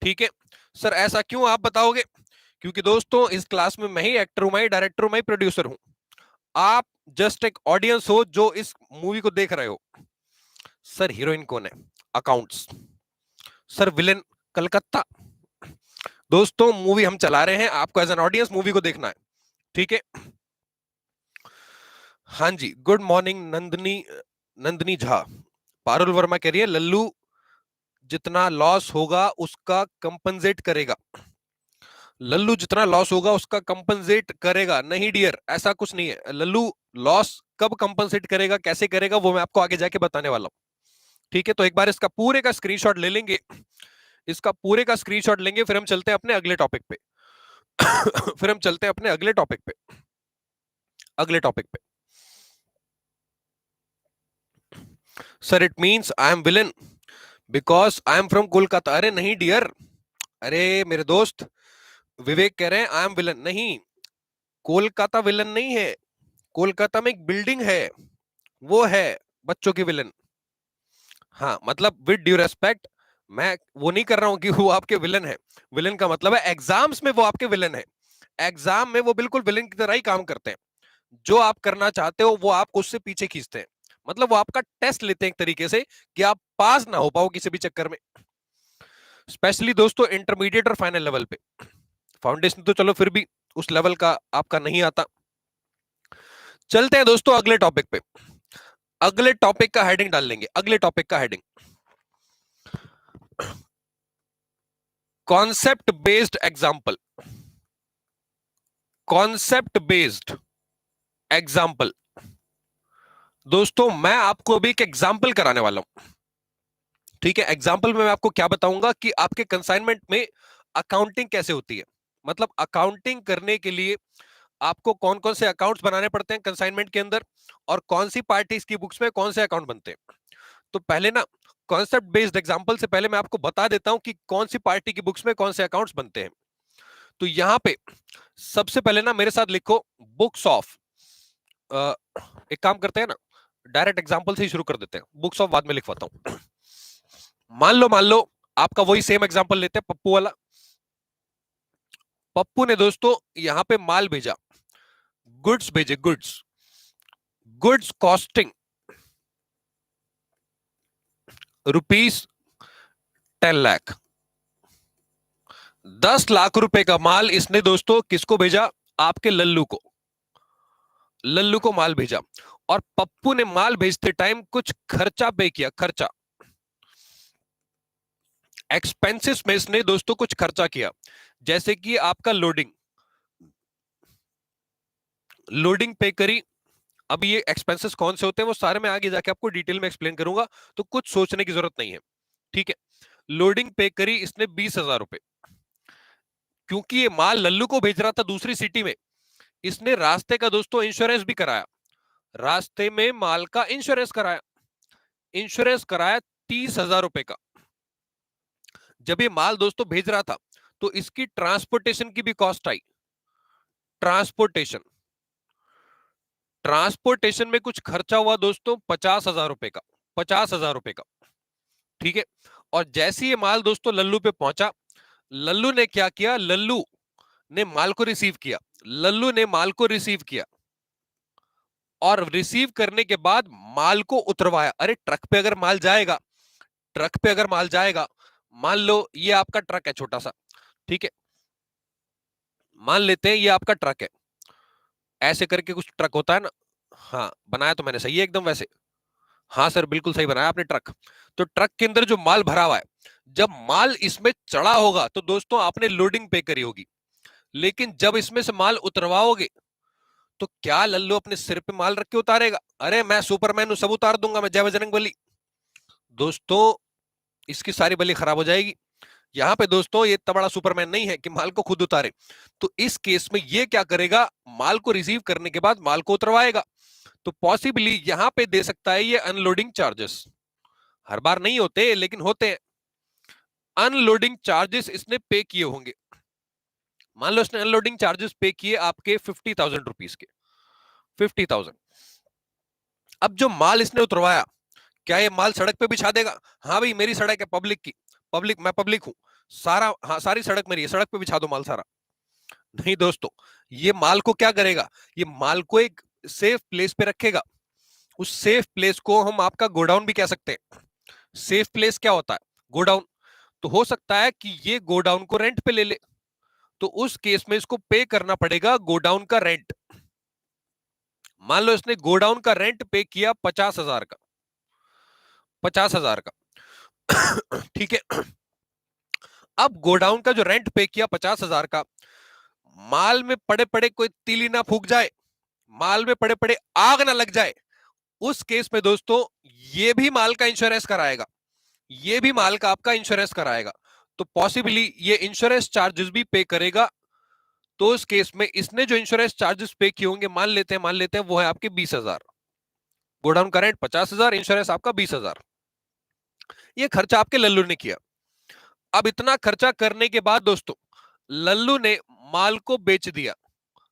ठीक है सर, ऐसा क्यों आप बताओगे? क्योंकि दोस्तों इस क्लास में मैं ही एक्टर हूं, मैं ही डायरेक्टर हूं, मैं ही प्रोड्यूसर हूं। आप जस्ट एक ऑडियंस हो जो इस मूवी को देख रहे हो। सर हीरोइन कौन है? अकाउंट्स। Sir villain Calcutta. दोस्तों मूवी हम चला रहे हैं, आपको एज एन ऑडियंस मूवी को देखना है। ठीक है, हाँ जी, गुड मॉर्निंग नंदनी झा। पारुल वर्मा कह रही है लल्लू जितना लॉस होगा उसका कंपनसेट करेगा। लल्लू जितना लॉस होगा उसका कंपनसेट करेगा नहीं डियर, ऐसा कुछ नहीं है। लल्लू लॉस कब कंपनसेट करेगा, कैसे करेगा, वो मैं आपको आगे जाके बताने वाला हूं। ठीक है, तो एक बार इसका पूरे का स्क्रीनशॉट ले लेंगे, इसका पूरे का स्क्रीनशॉट लेंगे, फिर हम चलते हैं अपने अगले टॉपिक पे। फिर हम चलते हैं अपने अगले टॉपिक पे। Sir it means I am villain because I am from Kolkata. अरे नहीं डियर, अरे मेरे दोस्त विवेक कह रहे हैं आई एम विलन। नहीं, कोलकाता विलन नहीं है। कोलकाता में एक बिल्डिंग है, वो है बच्चों की विलन। हाँ मतलब विद ड्यू रेस्पेक्ट, मैं वो नहीं कर रहा हूं कि वो आपके विलन है। विलन का मतलब है एग्जाम्स में वो आपके विलन है। एग्जाम में वो बिल्कुल विलन की तरह ही काम करते हैं। जो आप करना चाहते हो वो आपको उससे पीछे खींचते हैं। मतलब वो आपका टेस्ट लेते हैं एक तरीके से कि आप पास ना हो पाओ किसी भी चक्कर में। स्पेशली दोस्तों इंटरमीडिएट और फाइनल लेवल पे। फाउंडेशन तो चलो फिर भी उस लेवल का आपका नहीं आता। चलते हैं दोस्तों अगले टॉपिक पे। अगले टॉपिक का हेडिंग डाल लेंगे, अगले टॉपिक का heading concept based example. Concept based example. दोस्तों मैं आपको अभी एक एग्जाम्पल कराने वाला हूं। ठीक है, एग्जाम्पल में मैं आपको क्या बताऊंगा कि आपके कंसाइनमेंट में अकाउंटिंग कैसे होती है। मतलब अकाउंटिंग करने के लिए आपको कौन कौन से अकाउंट्स बनाने पड़ते हैं कंसाइनमेंट के अंदर, और कौन सी पार्टीज की बुक्स में कौन से अकाउंट बनते हैं। तो पहले ना कॉन्सेप्ट बेस्ड एग्जांपल से पहले मैं आपको बता देता हूं कि कौन सी पार्टी की बुक्स में कौन से अकाउंट्स बनते हैं। तो यहां पे सबसे पहले ना मेरे साथ लिखो बुक्स ऑफ, एक काम करते हैं ना, डायरेक्ट एग्जांपल से ही शुरू कर देते हैं, बुक्स ऑफ बाद में लिखवाता हूं। मान लो आपका वही सेम एग्जांपल लेते हैं, पप्पू वाला। पप्पू ने दोस्तों यहां पे माल भेजा, गुड्स भेजे, गुड्स कॉस्टिंग ₹10 लाख। 10 लाख रुपए का माल इसने दोस्तों किसको भेजा? आपके लल्लू को। लल्लू को माल भेजा, और पप्पू ने माल भेजते टाइम कुछ खर्चा पे किया, खर्चा एक्सपेंसेस में इसने दोस्तों कुछ खर्चा किया। जैसे कि आपका लोडिंग पे करी। अब ये एक्सपेंसेस कौन से होते हैं वो सारे मैं आगे जाके आपको डिटेल में एक्सप्लेन करूंगा, तो कुछ सोचने की जरूरत नहीं है। ठीक है, लोडिंग पे करी इसने 20,000 रुपए। क्योंकि ये माल लल्लू को भेज रहा था दूसरी सिटी में, इसने रास्ते का दोस्तों इंश्योरेंस भी कराया। रास्ते में माल का इंश्योरेंस कराया, इंश्योरेंस कराया 30,000 रुपए का। जब ये माल दोस्तों भेज रहा था तो इसकी ट्रांसपोर्टेशन की भी कॉस्ट आई। ट्रांसपोर्टेशन, ट्रांसपोर्टेशन में कुछ खर्चा हुआ दोस्तों 50,000 रुपए का, 50,000 रुपए का। ठीक है। और जैसे ये माल दोस्तों लल्लू पे पहुंचा, लल्लू ने क्या किया, लल्लू ने माल को रिसीव किया, लल्लू ने माल को रिसीव किया और रिसीव करने के बाद माल को उतरवाया। अरे ट्रक पे अगर माल जाएगा, ट्रक पे अगर माल जाएगा, मान लो ये आपका ट्रक है छोटा सा, ठीक है, मान लेते हैं ये आपका ट्रक है, ऐसे करके कुछ ट्रक होता है ना, हाँ बनाया तो मैंने सही है एकदम वैसे, हाँ सर बिल्कुल सही बनाया आपने ट्रक। तो ट्रक के अंदर जो माल भरा हुआ है, जब माल इसमें चढ़ा होगा तो दोस्तों आपने लोडिंग पे करी होगी, लेकिन जब इसमें से माल उतरवाओगे तो क्या लल्लू अपने सिर पे माल रख के उतारेगा? अरे मैं सुपरमैन हूं, सब उतार दूंगा, मैं जय बजरंग बली। दोस्तों इसकी सारी बली खराब हो जाएगी। यहां पे दोस्तों ये इतना बड़ा सुपरमैन नहीं है कि माल को खुद उतारे। तो इस केस में ये क्या करेगा, माल को रिसीव करने के बाद माल को उतरवाएगा। तो पॉसिबली यहां पे दे सकता है ये अनलोडिंग चार्जेस। हर बार नहीं होते लेकिन होते हैं। अनलोडिंग चार्जेस इसने पे किए होंगे। मान लो इसने अनलोडिंग चार्जेस पे किए आपके 50,000 रुपीज के, 50,000। अब जो माल इसने उतरवाया, क्या ये माल सड़क पे बिछा देगा? हाँ भाई मेरी सड़क है, पब्लिक की, पब्लिक, मैं पब्लिक हूं, सारा, हाँ सारी सड़क मेरी है, सड़क पे बिछा दो माल सारा। नहीं दोस्तों, ये माल को क्या करेगा, ये माल को एक सेफ प्लेस पे रखेगा। उस सेफ प्लेस को हम आपका गोडाउन भी कह सकते हैं। सेफ प्लेस क्या होता है? गोडाउन। तो हो सकता है कि ये गोडाउन को रेंट पे ले ले, तो उस केस में इसको पे करना पड़ेगा गोडाउन का रेंट। मान लो इसने गोडाउन का रेंट पे किया 50,000 का, 50,000 का ठीक है। अब गोडाउन का जो रेंट पे किया 50,000 का, माल में पड़े पड़े कोई तीली ना फूक जाए, माल में पड़े पड़े आग ना लग जाए, उस केस में दोस्तों ये भी माल का इंश्योरेंस कराएगा, ये भी माल का आपका इंश्योरेंस कराएगा। तो पॉसिबली ये इंश्योरेंस चार्जेस भी पे करेगा। तो उस केस में इसने जो इंश्योरेंस चार्जेस पे किए होंगे, मान लेते हैं वो है आपके 20,000। गोडाउन का रेंट 50,000, इंश्योरेंस आपका 20,000। ये खर्चा आपके लल्लू ने किया। अब इतना खर्चा करने के बाद दोस्तों लल्लू ने माल को बेच दिया,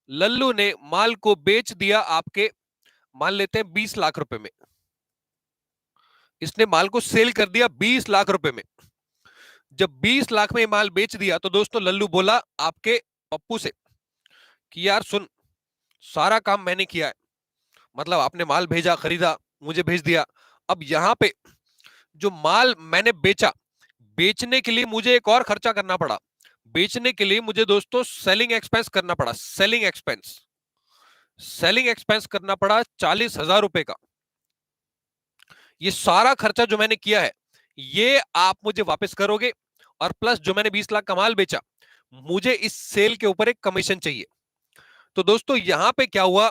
लल्लू ने माल को बेच दिया आपके, मान लेते हैं 20 लाख रुपए में। इसने माल को सेल कर दिया 20 लाख रुपए में। जब 20 लाख में माल बेच दिया तो दोस्तों लल्लू बोला आपके पप्पू से कि यार सुन, सारा काम मैंने किया है, मतलब आपने माल भेजा, खरीदा, मुझे भेज दिया। अब यहां पे जो माल मैंने बेचा, बेचने के लिए मुझे एक और खर्चा करना पड़ा। बेचने के लिए मुझे दोस्तों सेलिंग एक्सपेंस करना पड़ा, सेलिंग एक्सपेंस, सेलिंग एक्सपेंस करना पड़ा 40,000 रुपए का। ये सारा खर्चा जो मैंने किया है ये आप मुझे वापस करोगे, और प्लस जो मैंने 20 लाख का माल बेचा, मुझे इस सेल के ऊपर एक कमीशन चाहिए। तो दोस्तों यहां पे क्या हुआ,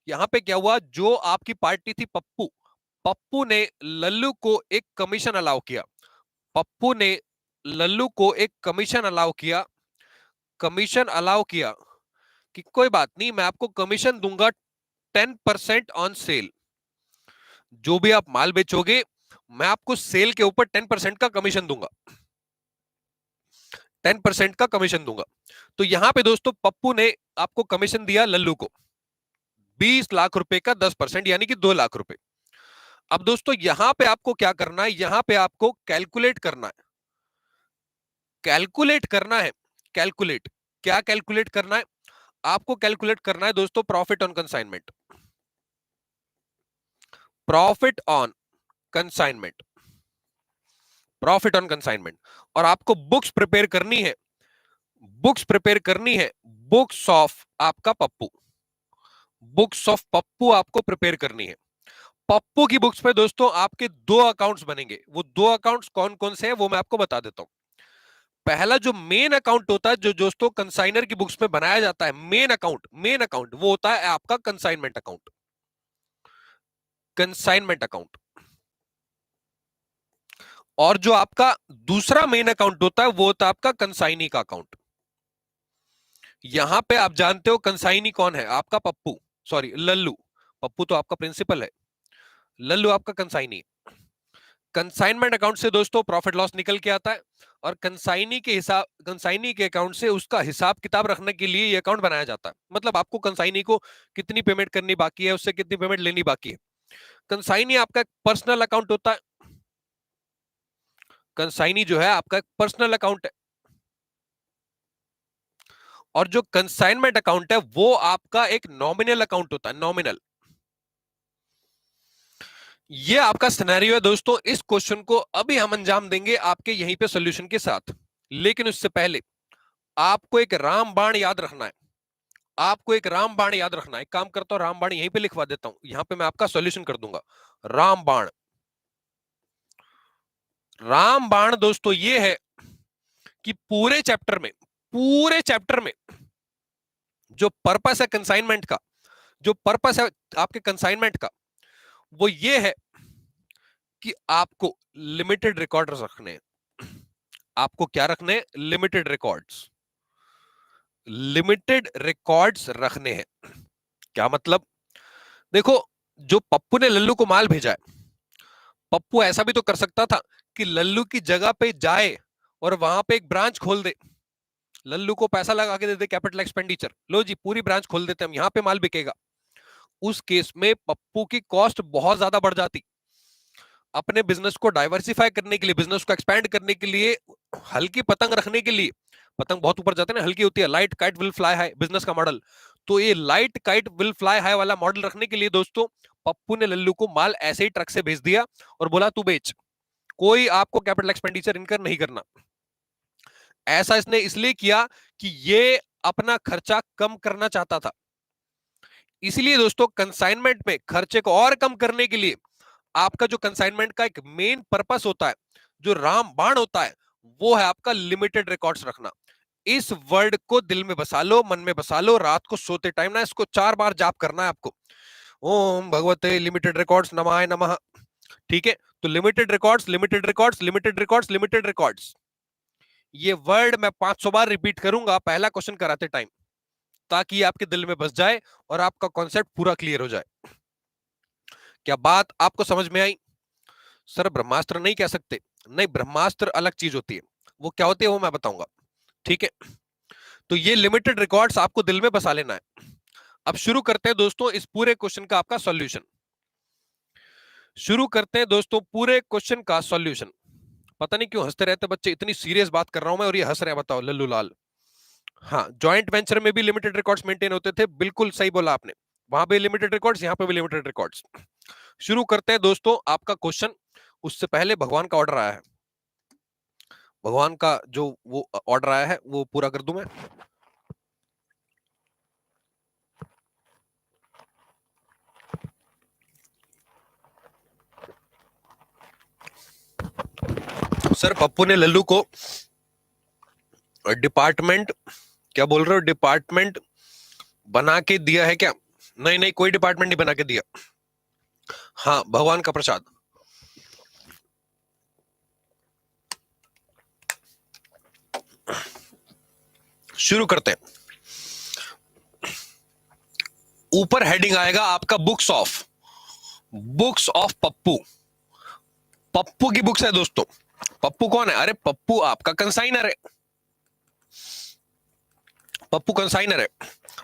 यहां पे क्या हुआ, जो आपकी पार्टी थी पप्पू, पप्पू ने लल्लू को एक कमीशन अलाउ किया, पप्पू ने लल्लू को एक कमीशन अलाउ किया, कमीशन अलाउ किया कि कोई बात नहीं, मैं आपको कमीशन दूंगा 10% ऑन सेल। जो भी आप माल बेचोगे मैं आपको सेल के ऊपर 10% का कमीशन दूंगा, 10% का कमीशन दूंगा। तो यहां पे दोस्तों पप्पू ने आपको कमीशन दिया लल्लू को 20 लाख रुपए का 10%, यानी कि 2 लाख रुपए। अब दोस्तों यहां पे आपको क्या करना है, यहां पे आपको कैलकुलेट करना है, कैलकुलेट करना है, कैलकुलेट, क्या कैलकुलेट करना है आपको? कैलकुलेट करना है दोस्तों profit on consignment, profit on consignment, profit on consignment. और आपको बुक्स प्रिपेयर करनी है, बुक्स प्रिपेयर करनी है, बुक्स ऑफ आपका पप्पू, बुक्स ऑफ पप्पू आपको प्रिपेयर करनी है। पप्पू की बुक्स पे दोस्तों आपके दो अकाउंट्स बनेंगे। वो दो अकाउंट्स कौन कौन से हैं वो मैं आपको बता देता हूं। पहला जो मेन अकाउंट होता है, जो दोस्तों कंसाइनर की बुक्स में बनाया जाता है, मेन अकाउंट, मेन अकाउंट वो होता है आपका कंसाइनमेंट अकाउंट, कंसाइनमेंट अकाउंट। और जो आपका दूसरा मेन अकाउंट होता है वो होता है आपका कंसाइनी का अकाउंट। यहां पे आप जानते हो कंसाइनी कौन है? आपका पप्पू, सॉरी लल्लू। पप्पू तो आपका प्रिंसिपल है, लल्लू आपका कंसाइनी है। कंसाइनमेंट अकाउंट से दोस्तों प्रॉफिट लॉस निकल के आता है, और कंसाइनी के अकाउंट से उसका हिसाब किताब रखने के लिए ये अकाउंट बनाया जाता है। मतलब आपको कंसाइनी को कितनी पेमेंट करनी बाकी है, उससे कितनी पेमेंट लेनी बाकी है। कंसाइनी आपका एक पर्सनल अकाउंट होता है। कंसाइनी जो है आपका एक पर्सनल अकाउंट है, और जो कंसाइनमेंट अकाउंट है वो आपका एक नॉमिनल अकाउंट होता है, नॉमिनल। ये आपका सिनेरियो है दोस्तों। इस क्वेश्चन को अभी हम अंजाम देंगे आपके यहीं पे सॉल्यूशन के साथ, लेकिन उससे पहले आपको एक रामबाण याद रखना है। आपको एक रामबाण याद रखना है। एक काम करता हूं, रामबाण यहीं पे लिखवा देता हूं, यहां पे मैं आपका सॉल्यूशन कर दूंगा। रामबाण, रामबाण दोस्तों ये है कि पूरे चैप्टर में जो पर्पस है कंसाइनमेंट का, जो पर्पस है आपके कंसाइनमेंट का, वो ये है कि आपको लिमिटेड रिकॉर्ड्स रखने हैं। आपको क्या रखने हैं? Limited records. लिमिटेड रिकॉर्ड्स रखने हैं। क्या मतलब? देखो, जो पप्पू ने लल्लू को माल भेजा है, पप्पू ऐसा भी तो कर सकता था कि लल्लू की जगह पे जाए और वहां पे एक ब्रांच खोल दे, लल्लू को पैसा लगा के दे दे, कैपिटल एक्सपेंडिचर, लो जी पूरी ब्रांच खोल देते हम, यहां पे माल बिकेगा। उस केस में पप्पू की कॉस्ट बहुत ज्यादा बढ़ जाती। अपने बिजनेस को डाइवर्सिफाई करने के लिए, बिजनेस को एक्सपैंड करने के लिए, हल्की पतंग रखने के लिए, पतंग बहुत ऊपर जाते हैं ना, हल्की होती है, light kite will fly high business का मॉडल। तो ये light kite will fly high वाला मॉडल रखने के लिए दोस्तों पप्पू ने लल्लू को माल ऐसे ही ट्रक से भेज दिया और बोला तू बेच, कोई आपको कैपिटल एक्सपेंडिचर इनकर नहीं करना। ऐसा इसने इसलिए किया कि ये अपना खर्चा कम करना चाहता था। इसलिए दोस्तों कंसाइनमेंट में खर्चे को और कम करने के लिए आपका जो कंसाइनमेंट का एक मेन पर्पस होता है, जो रामबाण होता है, वो है आपका लिमिटेड रिकॉर्ड्स रखना। इस वर्ड को दिल में बसा लो, मन में बसा लो, रात को सोते टाइम ना इसको 4 बार जाप करना है आपको। ओम भगवते लिमिटेड रिकॉर्ड्स नमाय नमः। ठीक है, तो limited records, limited records, limited records, limited records, ये वर्ड मैं 500 बार रिपीट करूंगा पहला क्वेश्चन कराते टाइम, ताकि आपके दिल में बस जाए और आपका कॉन्सेप्ट पूरा क्लियर हो जाए। क्या बात आपको समझ में आई? सर ब्रह्मास्त्र नहीं कह सकते, नहीं, ब्रह्मास्त्र अलग चीज होती है। वो क्या होती है वो मैं बताऊंगा। ठीक है, तो ये लिमिटेड रिकॉर्ड्स आपको दिल में बसा लेना है। अब शुरू करते हैं दोस्तों इस पूरे क्वेश्चन का आपका सॉल्यूशन। शुरू करते हैं दोस्तों पूरे क्वेश्चन का सॉल्यूशन। पता नहीं क्यों हंसते रहते बच्चे, इतनी सीरियस बात कर रहा हूं मैं और ये हंस रहे हैं, बताओ लल्लू लाल। हाँ, जॉइंट वेंचर में भी लिमिटेड रिकॉर्ड्स मेंटेन होते थे, बिल्कुल सही बोला आपने, वहां पे लिमिटेड रिकॉर्ड्स, यहां पे भी लिमिटेड रिकॉर्ड्स। शुरू करते हैं दोस्तों आपका क्वेश्चन। उससे पहले भगवान का ऑर्डर आया है, भगवान का जो वो ऑर्डर आया है वो पूरा कर दूं मैं। सर पप्पू ने लल्लू को डिपार्टमेंट, क्या बोल रहे हो, डिपार्टमेंट बना के दिया है क्या? नहीं नहीं, कोई डिपार्टमेंट नहीं बना के दिया। हाँ, भगवान का प्रसाद। शुरू करते हैं। ऊपर हेडिंग आएगा आपका books of, books of Pappu. Pappu की बुक्स है दोस्तों। पप्पू कौन है? अरे पप्पू आपका कंसाइनर है, पप्पू कंसाइनर है।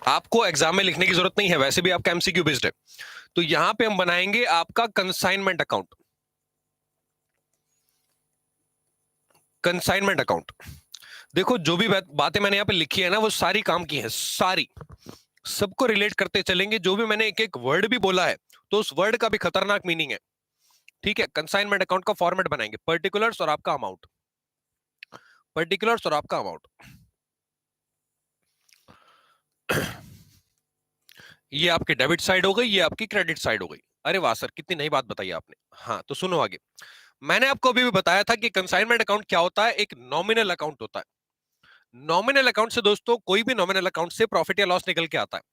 आपको एग्जाम में लिखने की जरूरत नहीं है, वैसे भी आपका एमसीक्यू बेस्ड है। तो यहां पे हम बनाएंगे आपका कंसाइनमेंट अकाउंट, कंसाइनमेंट अकाउंट। देखो जो भी बातें मैंने यहां पे लिखी है ना, वो सारी काम की है, सारी, सबको रिलेट करते चलेंगे। जो भी मैंने एक एक वर्ड भी बोला है, तो उस वर्ड का भी खतरनाक मीनिंग है। ठीक है, कंसाइनमेंट अकाउंट का फॉर्मेट बनाएंगे, पर्टिकुलर्स और आपका अमाउंट, पर्टिकुलर्स और आपका अमाउंट। ये आपकी डेबिट साइड हो गई, ये आपकी क्रेडिट साइड हो गई। अरे वाह सर, कितनी नई बात बताई आपने। हाँ तो सुनो आगे। मैंने आपको अभी भी बताया था कि कंसाइनमेंट अकाउंट क्या होता है, एक नॉमिनल अकाउंट होता है। नॉमिनल अकाउंट से दोस्तों, कोई भी नॉमिनल अकाउंट से प्रॉफिट या लॉस निकल के आता है।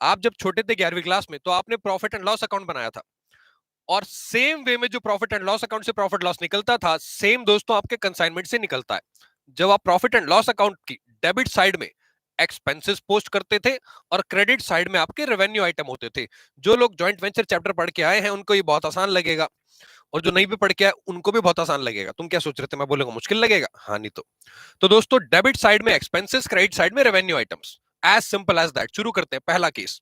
आप जब छोटे थे 11वीं क्लास में, तो आपने प्रॉफिट एंड लॉस अकाउंट बनाया था, और सेम वे में जो प्रॉफिट एंड लॉस अकाउंट से प्रॉफिट लॉस निकलता था, सेम दोस्तों आपके कंसाइनमेंट से निकलता है। जब आप प्रॉफिट एंड लॉस अकाउंट की डेबिट साइड में एक्सपेंसेस पोस्ट करते थे और क्रेडिट साइड में आपके रेवेन्यू आइटम होते थे। जो लोग जॉइंट वेंचर चैप्टर पढ़ के आए हैं उनको ये बहुत आसान लगेगा, और जो नहीं भी पढ़ के आए उनको भी बहुत आसान लगेगा। तुम क्या सोच रहे थे मैं बोलूंगा मुश्किल लगेगा? हाँ नहीं तो दोस्तों डेबिट साइड में एक्सपेंसेस, क्रेडिट साइड में revenue items, as simple as that. शुरू करते हैं। पहला केस,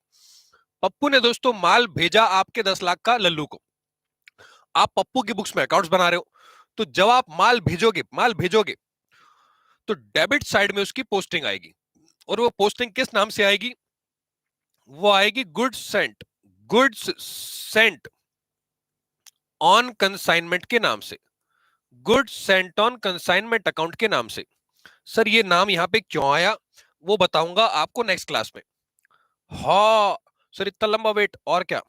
पप्पू ने दोस्तों माल भेजा आपके 10 लाख का लल्लू को। आप पप्पू की बुक्स में अकाउंट्स बना रहे हो, तो जब आप माल भेजोगे तो डेबिट साइड में उसकी पोस्टिंग आएगी, और वो पोस्टिंग किस नाम से आएगी? वो आएगी गुड्स सेंट ऑन कंसाइनमेंट के नाम से, goods Saint on consignment account के नाम से। सर ये नाम यहां पे क्यों आया वो बताऊंगा आपको नेक्स्ट क्लास में। हाँ सर इतना लंबा वेट, और क्या?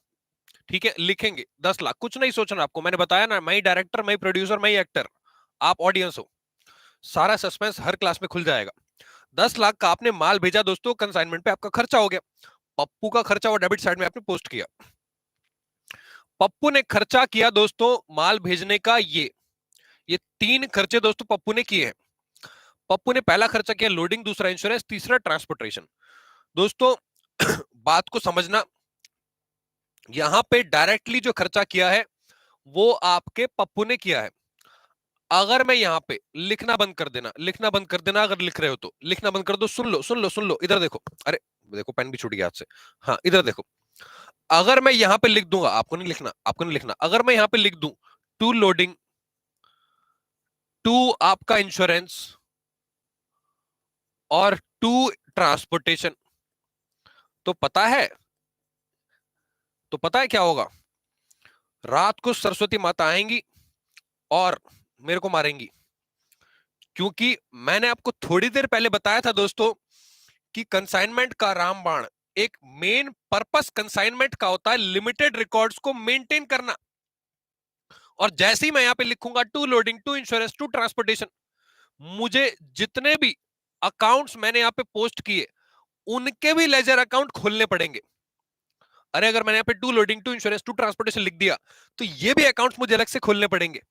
ठीक है, लिखेंगे 10 लाख, कुछ नहीं सोचना आपको, मैंने बताया ना, मैं ही डायरेक्टर, मैं ही प्रोड्यूसर, मैं ही एक्टर, आप ऑडियंस हो। सारा सस्पेंस हर क्लास में खुल जाएगा। 10 लाख का आपने माल भेजा दोस्तों, कंसाइनमेंट पे आपका खर्चा हो गया, पप्पू का खर्चा वो डेबिट साइड में आपने पोस्ट किया। पप्पू ने खर्चा किया दोस्तों माल भेजने का, ये 3 खर्चे दोस्तों पप्पू ने किए हैं। पप्पू ने पहला खर्चा किया लोडिंग, दूसरा इंश्योरेंस, तीसरा ट्रांसपोर्टेशन। दोस्तों बात को समझना, यहां पे डायरेक्टली जो खर्चा किया है वो आपके पप्पू ने किया है। अगर मैं यहां पे लिखना बंद कर देना, अगर लिख रहे हो तो लिखना बंद कर दो। सुन लो, इधर देखो। अरे देखो पेन भी छूट गया हाथ से। हाँ इधर देखो, अगर मैं यहां पे लिख दूंगा, आपको नहीं लिखना, अगर मैं यहां पे लिख दूं टू लोडिंग, टू आपका इंश्योरेंस और टू ट्रांसपोर्टेशन, तो पता है क्या होगा? रात को सरस्वती माता आएंगी और मेरे को मारेंगी, क्योंकि मैंने आपको थोड़ी देर पहले बताया था दोस्तों कि कंसाइनमेंट का रामबाण, एक मेन पर्पस कंसाइनमेंट का होता है लिमिटेड रिकॉर्ड्स को मेंटेन करना। और जैसे ही मैं यहां पे लिखूंगा to loading, to insurance, to transportation, मुझे जितने भी अकाउंट्स मैंने यहां पे पोस्ट किए उनके भी लेजर अकाउंट खोलने पड़ेंगे। अरे अगर मैंने यहां पे to loading, to insurance, to transportation लिख दिया तो ये भी अकाउंट्स मुझे अलग से खोलने पड़ेंगे।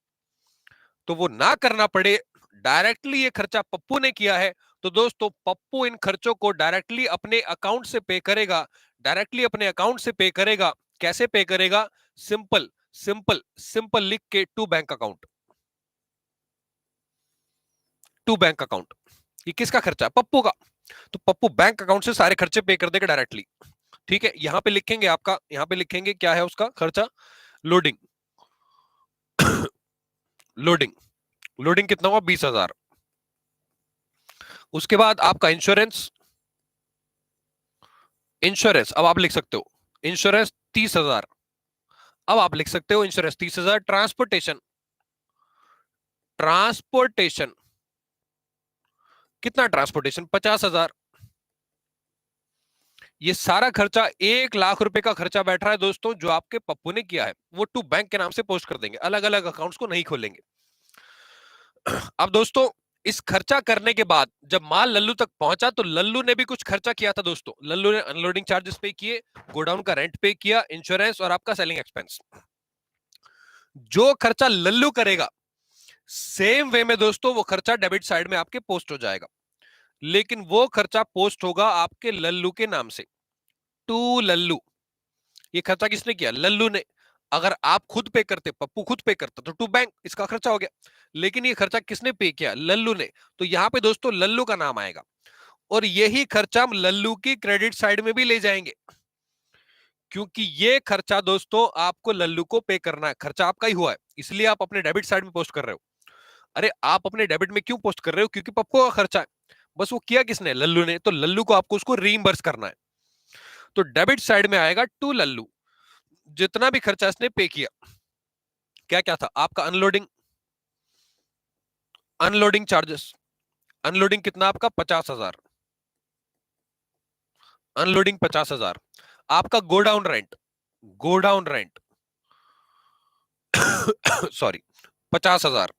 तो वो ना करना पड़े, डायरेक्टली ये खर्चा पप्पू ने किया है, तो दोस्तों पप्पू इन खर्चों को डायरेक्टली अपने अकाउंट से पे करेगा, कैसे पे करेगा? सिंपल सिंपल सिंपल लिख के टू बैंक अकाउंट। ये किसका खर्चा है? पप्पू का। तो पप्पू बैंक अकाउंट से सारे खर्चे पे कर देगा डायरेक्टली। ठीक है, यहां पे लिखेंगे क्या है उसका खर्चा? लोडिंग लोडिंग लोडिंग कितना हुआ? 20,000। उसके बाद आपका इंश्योरेंस अब आप लिख सकते हो इंश्योरेंस 30,000। अब आप लिख सकते हो इंश्योरेंस 30,000। ट्रांसपोर्टेशन कितना? ट्रांसपोर्टेशन 50,000। ये सारा खर्चा 1 लाख रुपए का खर्चा बैठ रहा है दोस्तों, जो आपके पप्पू ने किया है। वो टू बैंक के नाम से पोस्ट कर देंगे, अलग अलग अकाउंट्स को नहीं खोलेंगे। अब दोस्तों इस खर्चा करने के बाद जब माल लल्लू तक पहुंचा तो लल्लू ने भी कुछ खर्चा किया था दोस्तों। लल्लू ने अनलोडिंग चार्जेस पे किए, गोडाउन का रेंट पे किया, इंश्योरेंस और आपका सेलिंग एक्सपेंस। जो खर्चा लल्लू करेगा सेम वे में दोस्तों वो खर्चा डेबिट साइड में आपके पोस्ट हो जाएगा, लेकिन वो खर्चा पोस्ट होगा आपके लल्लू के नाम से, टू लल्लू। ये खर्चा किसने किया? लल्लू ने। अगर आप खुद पे करते, पप्पू खुद पे करता, तो टू बैंक इसका खर्चा हो गया, लेकिन ये खर्चा किसने पे किया? लल्लू ने। तो यहां पे दोस्तों लल्लू का नाम आएगा, और यही खर्चा हम लल्लू की क्रेडिट साइड में भी ले जाएंगे, क्योंकि ये खर्चा दोस्तों आपको लल्लू को पे करना है। खर्चा आपका ही हुआ है, इसलिए आप अपने डेबिट साइड में पोस्ट कर रहे हो। अरे आप अपने डेबिट में क्यों पोस्ट कर रहे हो? क्योंकि पप्पू का खर्चा है। बस वो किया किसने? लल्लू ने। तो लल्लू को आपको उसको रीइंबर्स करना है। तो डेबिट साइड में आएगा टू लल्लू, जितना भी खर्चा इसने पे किया। क्या क्या था आपका? Unloading charges. अनलोडिंग कितना आपका? 50,000। अनलोडिंग 50,000। आपका गोडाउन रेंट सॉरी 50,000।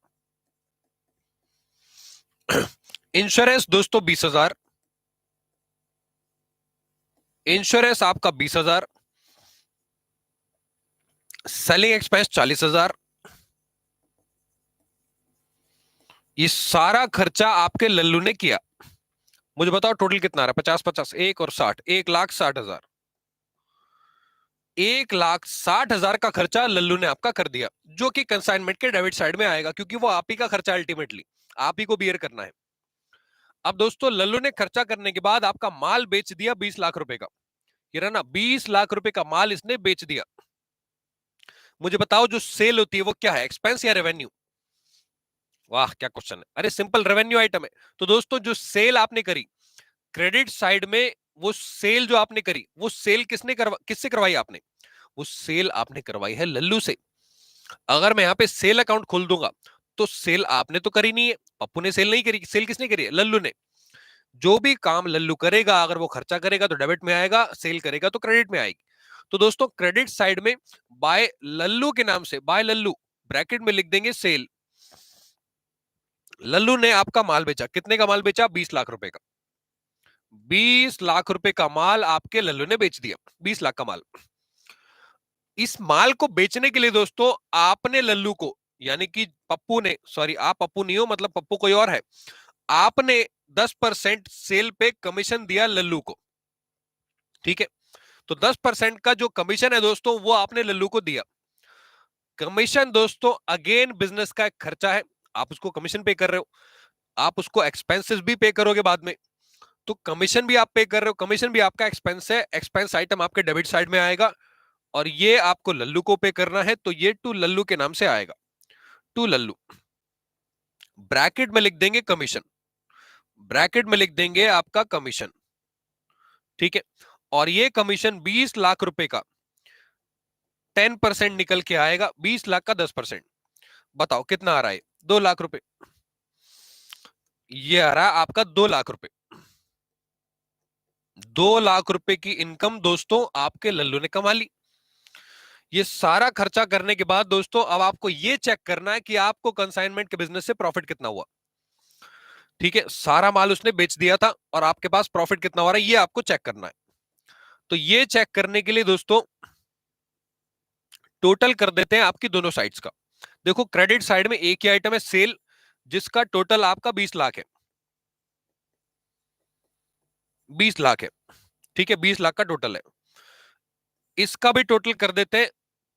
इंश्योरेंस दोस्तों 20,000। इंश्योरेंस आपका 20,000। Selling expense 40,000। ये सारा खर्चा आपके लल्लू ने किया। मुझे बताओ टोटल कितना आ रहा है? 50 50 एक और 60, 1,60,000। 1,60,000 का खर्चा लल्लू ने आपका कर दिया, जो कि कंसाइनमेंट के डेबिट साइड में आएगा, क्योंकि वो आप ही का खर्चा अल्टीमेटली आप ही को बियर करना है। अब दोस्तों लल्लू ने खर्चा करने के बाद आपका माल बेच दिया 20 लाख रुपए का, ये रहा ना, 20 लाख रुपए का माल इसने बेच दिया। मुझे बताओ जो सेल होती है वो क्या है, एक्सपेंस या रेवेन्यू? वाह क्या क्वेश्चन है। अरे सिंपल, रेवेन्यू आइटम है। तो दोस्तों जो सेल आपने करी क्रेडिट साइड में, वो सेल जो आपने करी वो सेल किससे करवाई आपने? वो सेल आपने करवाई है लल्लू से। अगर मैं यहाँ पे सेल अकाउंट खोल दूंगा तो सेल आपने तो करी नहीं है, पप्पू ने सेल नहीं करी, सेल किसने करी है? लल्लू ने। जो भी काम लल्लू करेगा, अगर वो खर्चा करेगा तो डेबिट में आएगा, सेल करेगा तो क्रेडिट में आएगी। तो दोस्तों क्रेडिट साइड में बाय लल्लू के नाम से, बाय लल्लू ब्रैकेट में लिख देंगे सेल। लल्लू ने आपका माल बेचा, कितने का माल बेचा? 20 लाख रुपए का। 20 लाख रुपए का माल आपके लल्लू ने बेच दिया, 20 लाख का माल। इस माल को बेचने के लिए दोस्तों आपने लल्लू को, यानी कि पप्पू ने, सॉरी आप पप्पू नहीं हो, मतलब पप्पू कोई और है, आपने 10% सेल पे कमीशन दिया लल्लू को। ठीक है, तो 10% का जो कमीशन है दोस्तों वो आपने लल्लू को दिया। कमीशन दोस्तों अगेन बिजनेस का एक खर्चा है, आप उसको कमीशन पे कर रहे हो, आप उसको एक्सपेंसेस भी पे करोगे बाद में। तो कमीशन भी आप पे कर रहे हो, कमीशन भी आपका एक्सपेंस है, एक्सपेंस आइटम आपके डेबिट साइड में आएगा, और ये आपको लल्लू को पे करना है, तो ये टू लल्लू के नाम से आएगा, टू लल्लू। ब्रैकेट में लिख देंगे कमीशन, ब्रैकेट में लिख देंगे आपका कमीशन। ठीक है, और ये कमीशन 20 लाख रुपए का 10% निकल के आएगा, 20 लाख का 10%। बताओ कितना आ रहा है? 2 लाख रुपए। ये आ रहा है आपका 2 लाख रुपए। 2 लाख रुपए की इनकम दोस्तों आपके लल्लू ने कमा ली। ये सारा खर्चा करने के बाद दोस्तों अब आपको ये चेक करना है कि आपको कंसाइनमेंट के बिजनेस से प्रॉफिट कितना हुआ। ठीक है, सारा माल उसने बेच दिया था और आपके पास प्रॉफिट कितना हो रहा है ये आपको चेक करना है। तो ये चेक करने के लिए दोस्तों टोटल कर देते हैं आपकी दोनों साइड्स का। देखो क्रेडिट साइड में एक ही आइटम है सेल, जिसका टोटल आपका 20 लाख है, 20 लाख है। ठीक है, 20 लाख का टोटल है, इसका भी टोटल कर देते हैं,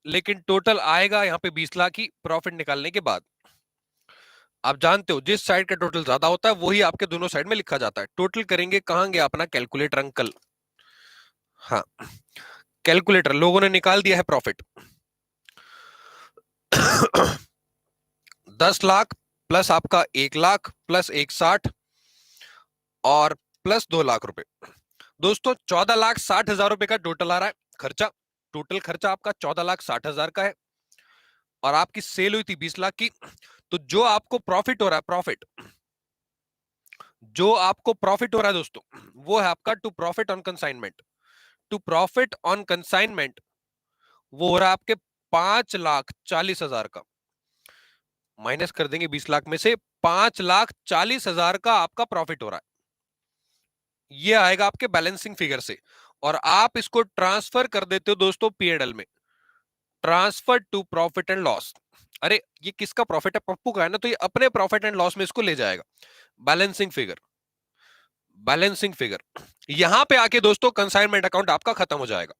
लेकिन टोटल आएगा यहां पे 20 लाख ही प्रॉफिट निकालने के बाद। आप जानते हो जिस साइड का टोटल ज्यादा होता है वही आपके दोनों साइड में लिखा जाता है। टोटल करेंगे, कहां गया अपना कैलकुलेटर अंकल? हाँ, कैलकुलेटर, लोगों ने निकाल दिया है प्रॉफिट। 10 लाख प्लस आपका 1 लाख प्लस 1,60 और प्लस 2 लाख रुपए, दोस्तों 14,60,000 रुपए का टोटल आ रहा है खर्चा। टोटल खर्चा आपका 14,60,000 का है, और आपकी सेल हुई थी 20 लाख की। तो जो आपको प्रॉफिट हो रहा है, प्रॉफिट जो आपको प्रॉफिट हो रहा है दोस्तों, वो है आपका to profit on consignment. To profit on consignment वो हो रहा है आपके 5,40,000 का। माइनस कर देंगे 20 लाख में से, 5,40,000 का आपका प्रॉफिट हो रहा है, ये आएगा आपके बैलेंसिंग फिगर से। और आप इसको ट्रांसफर कर देते हो दोस्तों पीएनएल में, transfer to profit and loss. अरे ये किसका प्रॉफिट है? पप्पू का है ना, तो ये अपने प्रॉफिट एंड लॉस में इसको ले जाएगा। बैलेंसिंग फिगर, बैलेंसिंग फिगर, यहां पे आके दोस्तों कंसाइनमेंट अकाउंट आपका खत्म हो जाएगा।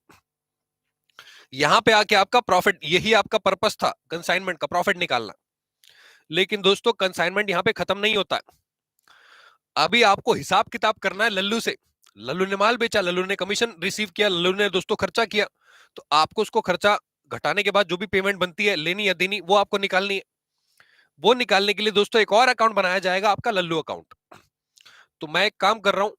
यहां पे आके आपका प्रॉफिट, यही आपका पर्पस था कंसाइनमेंट का, प्रॉफिट निकालना। लेकिन दोस्तों कंसाइनमेंट यहां पे खत्म नहीं होता है, अभी आपको हिसाब किताब करना है लल्लू से। लल्लू ने माल बेचा, लल्लू ने कमीशन रिसीव किया, लल्लू ने दोस्तों खर्चा किया, तो आपको उसको खर्चा घटाने के बाद जो भी पेमेंट बनती है लेनी या देनी वो आपको निकालनी है। वो निकालने के लिए दोस्तों एक और अकाउंट बनाया जाएगा, आपका लल्लू अकाउंट। तो मैं एक काम कर रहा हूं,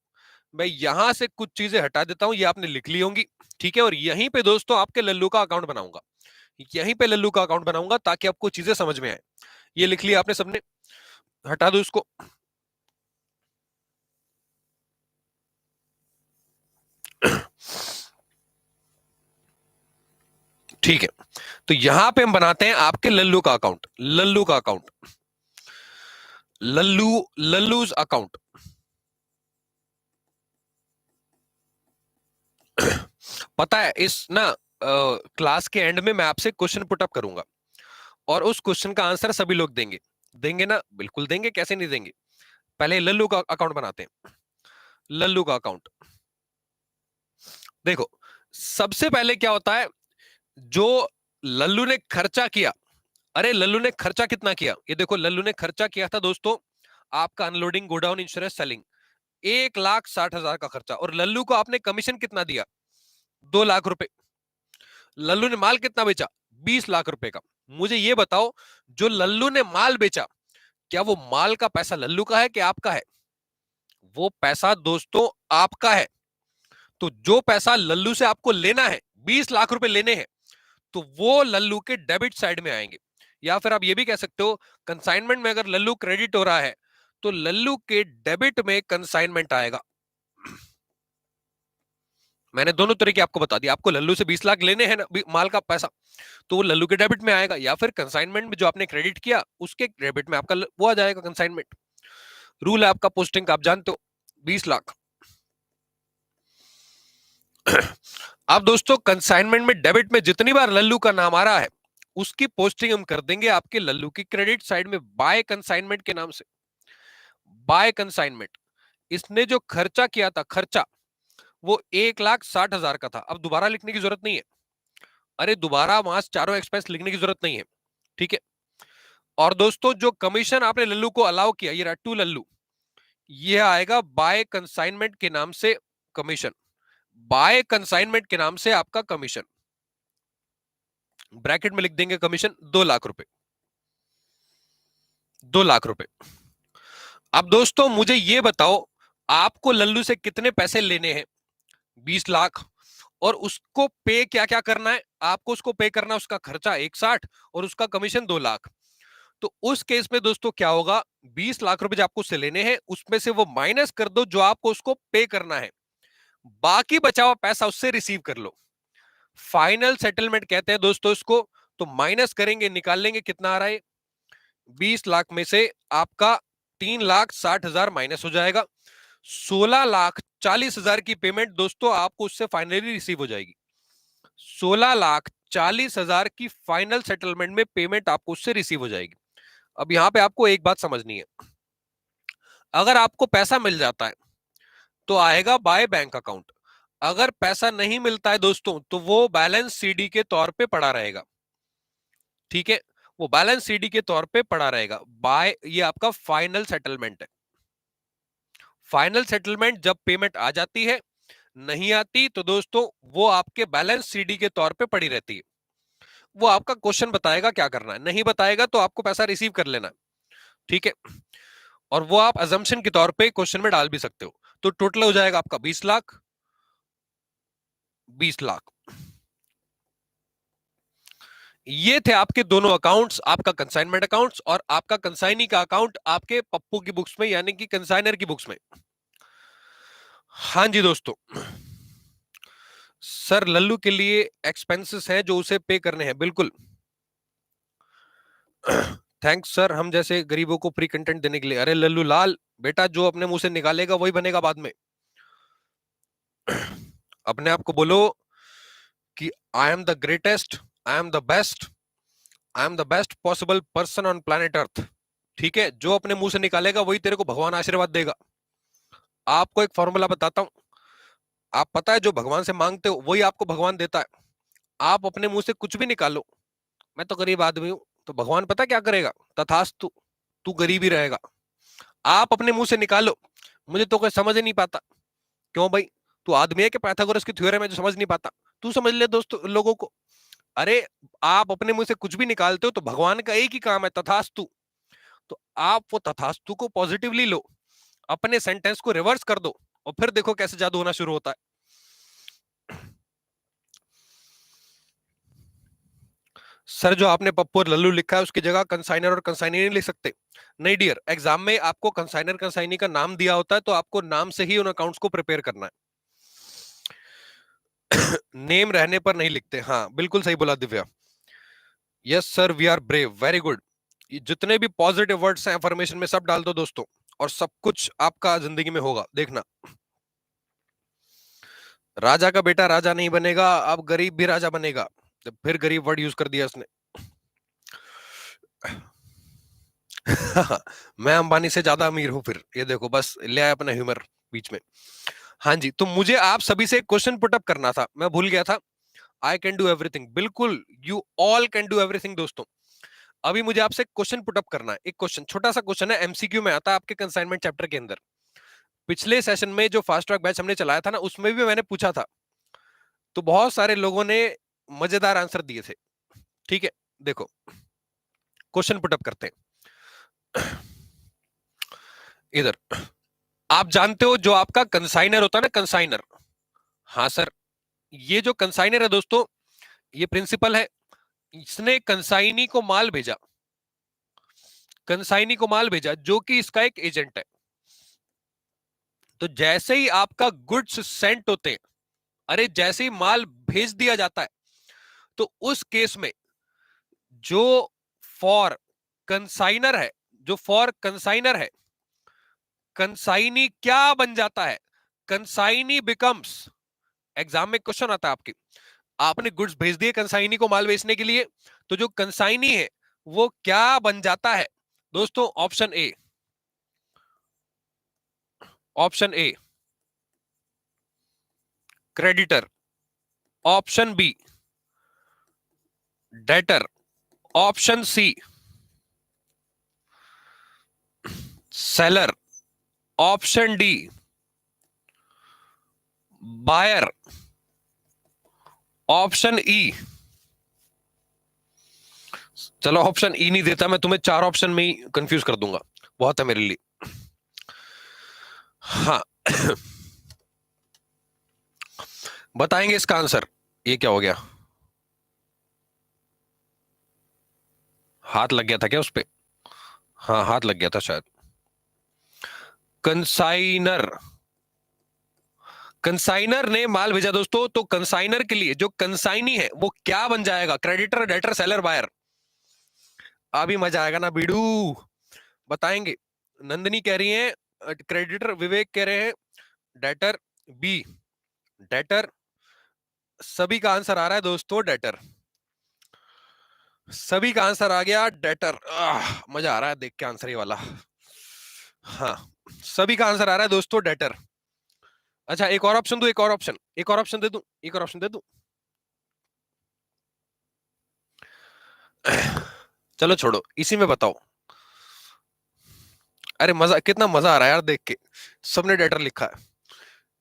मैं यहां से कुछ चीजें हटा देता हूं, ये आपने लिख ली होंगी। ठीक है, और यहीं पे दोस्तों आपके लल्लू का अकाउंट बनाऊंगा, यहीं पे लल्लू का अकाउंट बनाऊंगा ताकि आपको चीजें समझ में आए। ये लिख लिया आपने सबने, हटा दो इसको। ठीक है, तो यहां पे हम बनाते हैं आपके लल्लू का अकाउंट, लल्लू का अकाउंट, लल्लू, लल्लूज अकाउंट। पता है इस ना क्लास के एंड में मैं आपसे क्वेश्चन पुट अप करूंगा, और उस क्वेश्चन का आंसर सभी लोग देंगे। देंगे ना? बिल्कुल देंगे, कैसे नहीं देंगे। पहले लल्लू का अकाउंट बनाते हैं। लल्लू का अकाउंट। देखो, सबसे पहले क्या होता है, जो लल्लू ने खर्चा किया, अरे लल्लू ने खर्चा कितना किया, ये देखो लल्लू ने खर्चा किया था दोस्तों, आपका अनलोडिंग, गोडाउन, इंश्योरेंस, सेलिंग, 1,60,000 का खर्चा। और लल्लू को आपने कमीशन कितना दिया, 2 लाख रुपए। लल्लू ने माल कितना बेचा, 20 लाख रुपए का। मुझे ये बताओ, जो लल्लू ने माल बेचा, क्या वो माल का पैसा लल्लू का है कि आपका है? वो पैसा दोस्तों आपका है। तो जो पैसा लल्लू से आपको लेना है, 20 लाख रुपए लेने हैं, तो वो लल्लू के डेबिट साइड में आएंगे। या फिर आप ये भी कह सकते हो, कंसाइनमेंट में अगर लल्लू क्रेडिट हो रहा है, तो लल्लू के डेबिट में कंसाइनमेंट आएगा। मैंने दोनों तरीके आपको बता दिया। आपको लल्लू से 20 लाख लेने हैं ना माल का पैसा, तो वो लल्लू के डेबिट में आएगा, या फिर कंसाइनमेंट में जो आपने क्रेडिट किया उसके डेबिट में आपका वो आ जाएगा कंसाइनमेंट। रूल है आपका पोस्टिंग का, आप जानते हो, 20 लाख। अब दोस्तों कंसाइनमेंट में डेबिट में जितनी बार लल्लू का नाम आ रहा है, उसकी पोस्टिंग हम कर देंगे आपके लल्लू की क्रेडिट साइड में बाय कंसाइनमेंट के नाम से। बाय कंसाइनमेंट, इसने जो खर्चा किया था, खर्चा वो 1,60,000 का था। अब दोबारा लिखने की जरूरत नहीं है, अरे दोबारा वहां चारों एक्सपेंस लिखने की जरूरत नहीं है, ठीक है। और दोस्तों जो कमीशन आपने लल्लू को अलाउ किया, ये टू लल्लू, ये आएगा बाय कंसाइनमेंट के नाम से कमीशन। बाय कंसाइनमेंट के नाम से आपका कमीशन, ब्रैकेट में लिख देंगे कमीशन 2 लाख रुपए। 2 लाख रुपए। अब दोस्तों मुझे ये बताओ, आपको लल्लू से कितने पैसे लेने हैं, 20 लाख, और उसको पे क्या क्या करना है, आपको उसको पे करना है उसका खर्चा 1,60 और उसका कमीशन 2 लाख। तो उस केस में दोस्तों क्या होगा, 20 लाख रुपए जो आपको उससे लेने हैं, उसमें से वो माइनस कर दो जो आपको उसको पे करना है, बाकी बचा हुआ पैसा उससे रिसीव कर लो। फाइनल सेटलमेंट कहते हैं दोस्तों इसको। तो माइनस करेंगे, निकाल लेंगे, कितना आ रहा है, 20 लाख में से आपका 3,60,000 माइनस हो जाएगा। 16,40,000 की पेमेंट दोस्तों आपको उससे फाइनली रिसीव हो जाएगी। 16,40,000 की फाइनल सेटलमेंट में पेमेंट आपको उससे रिसीव हो जाएगी। अब यहां पे आपको एक बात समझनी है, अगर आपको पैसा मिल जाता है तो आएगा बाय बैंक अकाउंट, अगर पैसा नहीं मिलता है दोस्तों तो वो बैलेंस सीडी के तौर पे पड़ा रहेगा, ठीक है। वो बैलेंस सीडी के तौर पे पड़ा रहेगा। बाय, ये आपका फाइनल सेटलमेंट है। फाइनल सेटलमेंट जब पेमेंट आ जाती है, नहीं आती तो दोस्तों वो आपके बैलेंस सीडी के तौर पे पड़ी रहती है। वो आपका क्वेश्चन बताएगा क्या करना है, नहीं बताएगा तो आपको पैसा रिसीव कर लेना, ठीक है। और वो आप अजम्पशन के तौर पे क्वेश्चन में डाल भी सकते हो। तो टोटल हो जाएगा आपका 20 लाख। 20 लाख, ये थे आपके दोनों अकाउंट्स, आपका कंसाइनमेंट अकाउंट्स और आपका कंसाइनी का अकाउंट आपके पप्पू की बुक्स में, यानी कि कंसाइनर की बुक्स में। हाँ जी दोस्तों, सर लल्लू के लिए एक्सपेंसेस हैं जो उसे पे करने हैं, बिल्कुल। थैंक्स सर, हम जैसे गरीबों को फ्री कंटेंट देने के लिए। अरे लल्लू लाल बेटा, जो अपने मुंह से निकालेगा वही बनेगा बाद में। अपने आप को बोलो कि I am the greatest, I am the best, I am the best possible person on planet earth, ठीक है। जो अपने मुंह से निकालेगा वही तेरे को भगवान आशीर्वाद देगा। आपको एक फॉर्मूला बताता हूं, आप पता है जो भगवान से मांगते हो वही आपको भगवान देता है। आप अपने मुंह से कुछ भी निकालो, मैं तो गरीब आदमी हूं, तो भगवान पता क्या करेगा, तथास्तु, तू गरीब ही रहेगा। आप अपने मुंह से निकालो, मुझे तो कोई समझ ही नहीं पाता, क्यों भाई, तू आदमी है कि पाइथागोरस की थ्योरम है जो समझ नहीं पाता, तू समझ ले दोस्तों लोगों को। अरे आप अपने मुंह से कुछ भी निकालते हो तो भगवान का एक ही काम है, तथास्तु। तो आप वो तथास्तु को पॉजिटिवली लो, अपने सेंटेंस को रिवर्स कर दो, और फिर देखो कैसे जादू होना शुरू होता है। सर जो आपने पप्पू और लल्लू लिखा है उसकी जगह कंसाइनर और कंसाइनी नहीं लिख सकते? नहीं डियर, एग्जाम में आपको कंसाइनर कंसाइनी का नाम दिया होता है, तो आपको नाम से ही उन अकाउंट्स को प्रिपेयर करना है। नेम रहने पर नहीं लिखते, हाँ बिल्कुल सही बोला Divya. Yes sir, we are brave, very good. जितने भी पॉजिटिव वर्ड्स हैं अफर्मेशन में सब डाल दो दोस्तों, और सब कुछ आपका जिंदगी में होगा, देखना। राजा का बेटा राजा नहीं बनेगा, अब गरीब भी राजा बनेगा। तो फिर गरीब वर्ड यूज कर दिया उसने। मैं अंबानी से ज्यादा अमीर हूं, फिर ये देखो बस ले आया अपना ह्यूमर। बीच में। हाँ जी, तो मुझे आप सभी से एक क्वेश्चन पुटअप करना था, मैं भूल गया था। आई कैन डू एवरीथिंग, बिल्कुल you all can do everything दोस्तों। अभी मुझे आपसे क्वेश्चन पुटअप करना है। एक क्वेश्चन, छोटा सा क्वेश्चन है, एमसीक्यू में आता है आपके कंसाइनमेंट चैप्टर के अंदर। पिछले सेशन में जो फास्ट ट्रैक बैच हमने चलाया था ना, उसमें भी मैंने पूछा था, तो बहुत सारे लोगों ने मजेदार आंसर दिए थे। ठीक है, देखो क्वेश्चन पुटअप करते हैं। इधर आप जानते हो जो आपका कंसाइनर होता है ना, कंसाइनर। हाँ सर, ये जो कंसाइनर है दोस्तों, ये प्रिंसिपल है। इसने कंसाइनी को माल भेजा, कंसाइनी को माल भेजा जो कि इसका एक एजेंट है। तो जैसे ही आपका गुड्स सेंट होते हैं, अरे जैसे ही माल भेज दिया जाता है, तो उस केस में जो फॉर कंसाइनर है, जो फॉर कंसाइनर है, कंसाइनी क्या बन जाता है? कंसाइनी बिकम्स, एग्जाम में क्वेश्चन आता है आपके, आपने गुड्स भेज दिए कंसाइनी को माल बेचने के लिए, तो जो कंसाइनी है वो क्या बन जाता है दोस्तों? Option A, option A creditor, option B debtor, option C seller, option D buyer, option E. चलो ऑप्शन ई नहीं देता, मैं तुम्हें चार ऑप्शन में ही कंफ्यूज कर दूंगा, बहुत है मेरे लिए। हाँ। बताएंगे इसका आंसर? ये क्या हो गया? हाथ लग गया था क्या उस पे? हाँ हाथ लग गया था शायद। कंसाइनर, कंसाइनर ने माल भेजा दोस्तों, तो कंसाइनर के लिए जो कंसाइनी है वो क्या बन जाएगा? Creditor, debtor, seller, buyer. अभी मजा आएगा ना बीडू, बताएंगे। नंदनी कह रही है क्रेडिटर, विवेक कह रहे हैं डेटर, बी डेटर। सभी का आंसर आ रहा है दोस्तों डेटर, सभी का आंसर आ गया डेटर। मजा आ रहा है देख के आंसर ये वाला। हाँ, सभी का आंसर आ रहा है दोस्तों डेटर। अच्छा एक और ऑप्शन दो, एक और ऑप्शन, एक और ऑप्शन दे दूं, एक और ऑप्शन दे दूं। चलो छोड़ो, इसी में बताओ। अरे मजा, कितना मजा आ रहा है यार देख के। सबने डेटर लिखा है,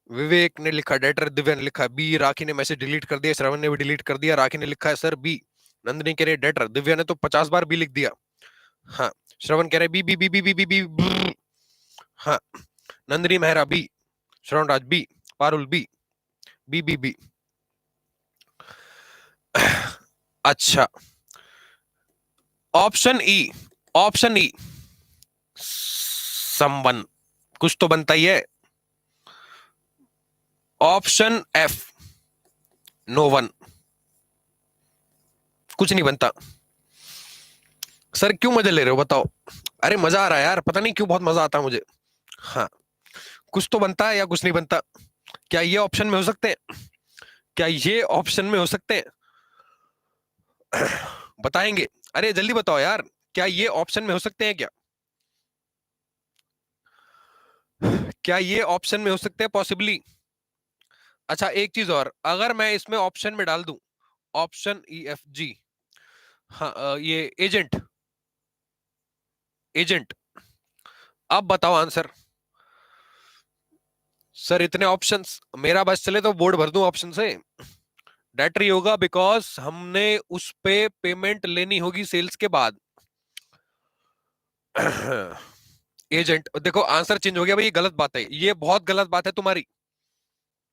विवेक ने लिखा डेटर, दिव्या ने लिखा बी, राखी ने मैसेज डिलीट कर दिया, श्रवण ने भी डिलीट कर दिया, राखी ने लिखा है सर बी, नंदनी कह रही है डेटर, दिव्या ने तो 50 बार बी लिख दिया। हाँ, श्रवण कह रहे B B B B B B B B. हाँ, Nandini Mehra B, Shravan Raj B, Parul B, B B B. अच्छा, option E, option E someone, कुछ तो बनता ही है। ऑप्शन एफ नो वन, कुछ नहीं बनता। सर क्यों मजा ले रहे हो बताओ? अरे मजा आ रहा है यार, पता नहीं क्यों बहुत मजा आता है मुझे। हाँ, कुछ तो बनता है या कुछ नहीं बनता। क्या ये ऑप्शन में हो सकते हैं? क्या ये ऑप्शन में हो सकते हैं? बताएंगे? अरे जल्दी बताओ यार, क्या ये ऑप्शन में हो सकते हैं क्या? क्या ये ऑप्शन में हो सकते हैं पॉसिबली? अच्छा एक चीज और, अगर मैं इसमें ऑप्शन में डाल दूं ऑप्शन ई एफ जी, हाँ ये एजेंट, एजेंट, अब बताओ आंसर। सर इतने ऑप्शंस, मेरा बस चले तो बोर्ड भर दूं ऑप्शन से। डेटरी होगा बिकॉज हमने उस पे पेमेंट लेनी होगी सेल्स के बाद। एजेंट, देखो आंसर चेंज हो गया भाई, ये गलत बात है, ये बहुत गलत बात है तुम्हारी।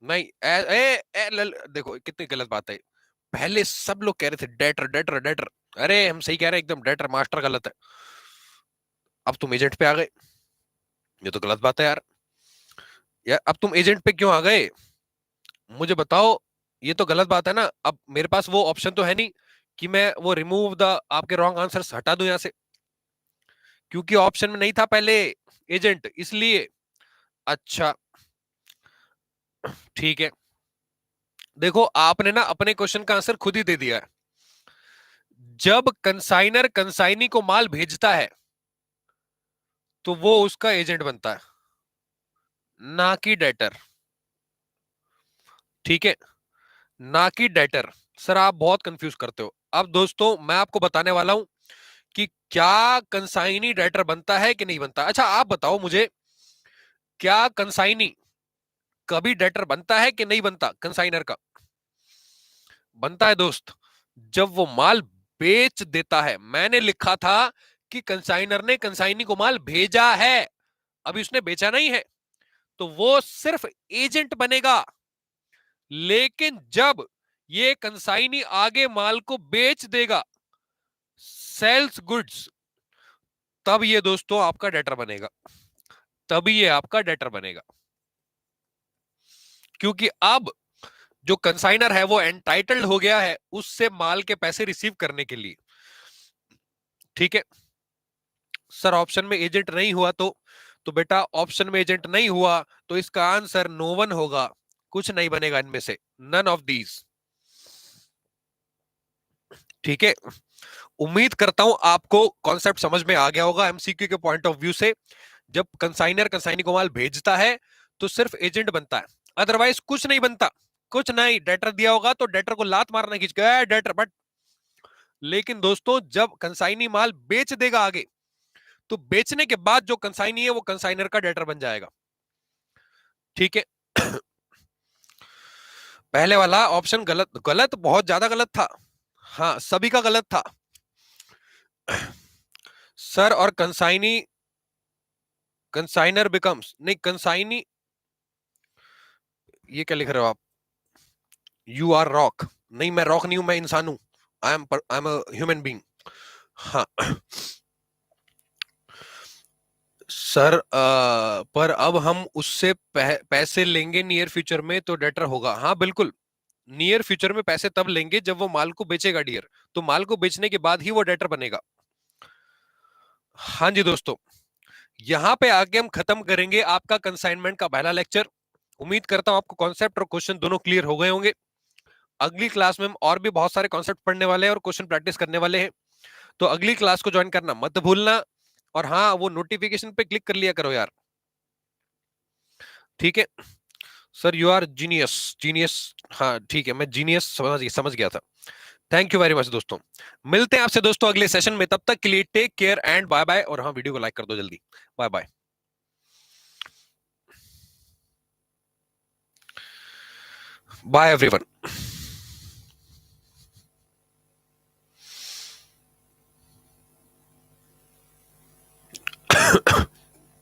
नहीं देखो कितनी गलत बात है। पहले सब लोग कह रहे थे डेटर डेटर डेटर, अरे हम सही कह रहे हैं एकदम, डेटर मास्टर गलत है। अब तुम एजेंट पे आ गए, ये तो गलत बात है यार। यार अब तुम एजेंट पे क्यों आ गए मुझे बताओ, ये तो गलत बात है ना। अब मेरे पास वो ऑप्शन तो है नहीं कि मैं वो रिमूव द आपके रॉन्ग आंसर्स हटा दूं यहां से, क्योंकि ऑप्शन में नहीं था पहले एजेंट, इसलिए। अच्छा ठीक है, देखो आपने ना अपने क्वेश्चन का आंसर खुद ही दे दिया है। जब कंसाइनर कंसाइनी को माल भेजता है तो वो उसका एजेंट बनता है। ना कि डेटर। ठीक है, ना कि डेटर। सर आप बहुत कंफ्यूज करते हो। अब दोस्तों मैं आपको बताने वाला हूं कि क्या कंसाइनी डेटर बनता है कि नहीं बनता। अच्छा आप बताओ मुझे, क्या कंसाइनी कभी डेटर बनता है कि नहीं बनता कंसाइनर का? बनता है दोस्त, जब वो माल बेच देता है। मैंने लिखा था कि कंसाइनर ने कंसाइनी को माल भेजा है, अभी उसने बेचा नहीं है, तो वो सिर्फ एजेंट बनेगा। लेकिन जब ये कंसाइनी आगे माल को बेच देगा, सेल्स गुड्स, तब ये दोस्तों आपका डेटर बनेगा, तभी ये आपका डेटर बनेगा। क्योंकि अब जो कंसाइनर है वो एंटाइटल्ड हो गया है उससे माल के पैसे रिसीव करने के लिए। ठीक है सर, ऑप्शन में एजेंट नहीं हुआ तो बेटा ऑप्शन में एजेंट नहीं हुआ तो इसका आंसर नो वन होगा, कुछ नहीं बनेगा इनमें से, नन ऑफ दीज। ठीक है, उम्मीद करता हूं आपको कॉन्सेप्ट समझ में आ गया होगा एमसीक्यू के पॉइंट ऑफ व्यू से। जब कंसाइनर कंसाइनी को माल भेजता है तो सिर्फ एजेंट बनता है, अदरवाइज कुछ नहीं बनता, कुछ नहीं। डेटर दिया होगा तो डेटर को लात मारना खींच गया डेटर, बट लेकिन दोस्तों जब कंसाइनी माल बेच देगा आगे, तो बेचने के बाद जो कंसाइनी है वो कंसाइनर का डेटर बन जाएगा। ठीक है पहले वाला ऑप्शन गलत, गलत बहुत ज्यादा गलत था। हाँ सभी का गलत था सर। और कंसाइनी, कंसाइनर बिकम्स, नहीं कंसाइनी, ये क्या लिख रहे हो आप? यू आर रॉक, नहीं मैं रॉक नहीं हूं, मैं इंसान हूं। I am human being. हाँ सर पर अब हम उससे पैसे लेंगे नियर फ्यूचर में तो डेटर होगा। हाँ बिल्कुल, नियर फ्यूचर में पैसे तब लेंगे जब वो माल को बेचेगा डियर, तो माल को बेचने के बाद ही वो डेटर बनेगा। हाँ जी दोस्तों, यहां पे आके हम खत्म करेंगे आपका कंसाइनमेंट का पहला लेक्चर। उम्मीद करता हूं आपको कॉन्सेप्ट और क्वेश्चन दोनों क्लियर हो गए होंगे। अगली क्लास में हम और भी बहुत सारे कॉन्सेप्ट पढ़ने वाले हैं और क्वेश्चन प्रैक्टिस करने वाले हैं, तो अगली क्लास को ज्वाइन करना मत भूलना। और हाँ वो नोटिफिकेशन पे क्लिक कर लिया करो यार। ठीक है sir, you are genius, genius. हाँ ठीक है, मैं जीनियस समझ गया था। थैंक यू वेरी मच दोस्तों, मिलते हैं आपसे दोस्तों अगले सेशन में। तब तक के लिए take care and bye bye. और हाँ वीडियो को लाइक कर दो जल्दी। Bye bye, bye everyone.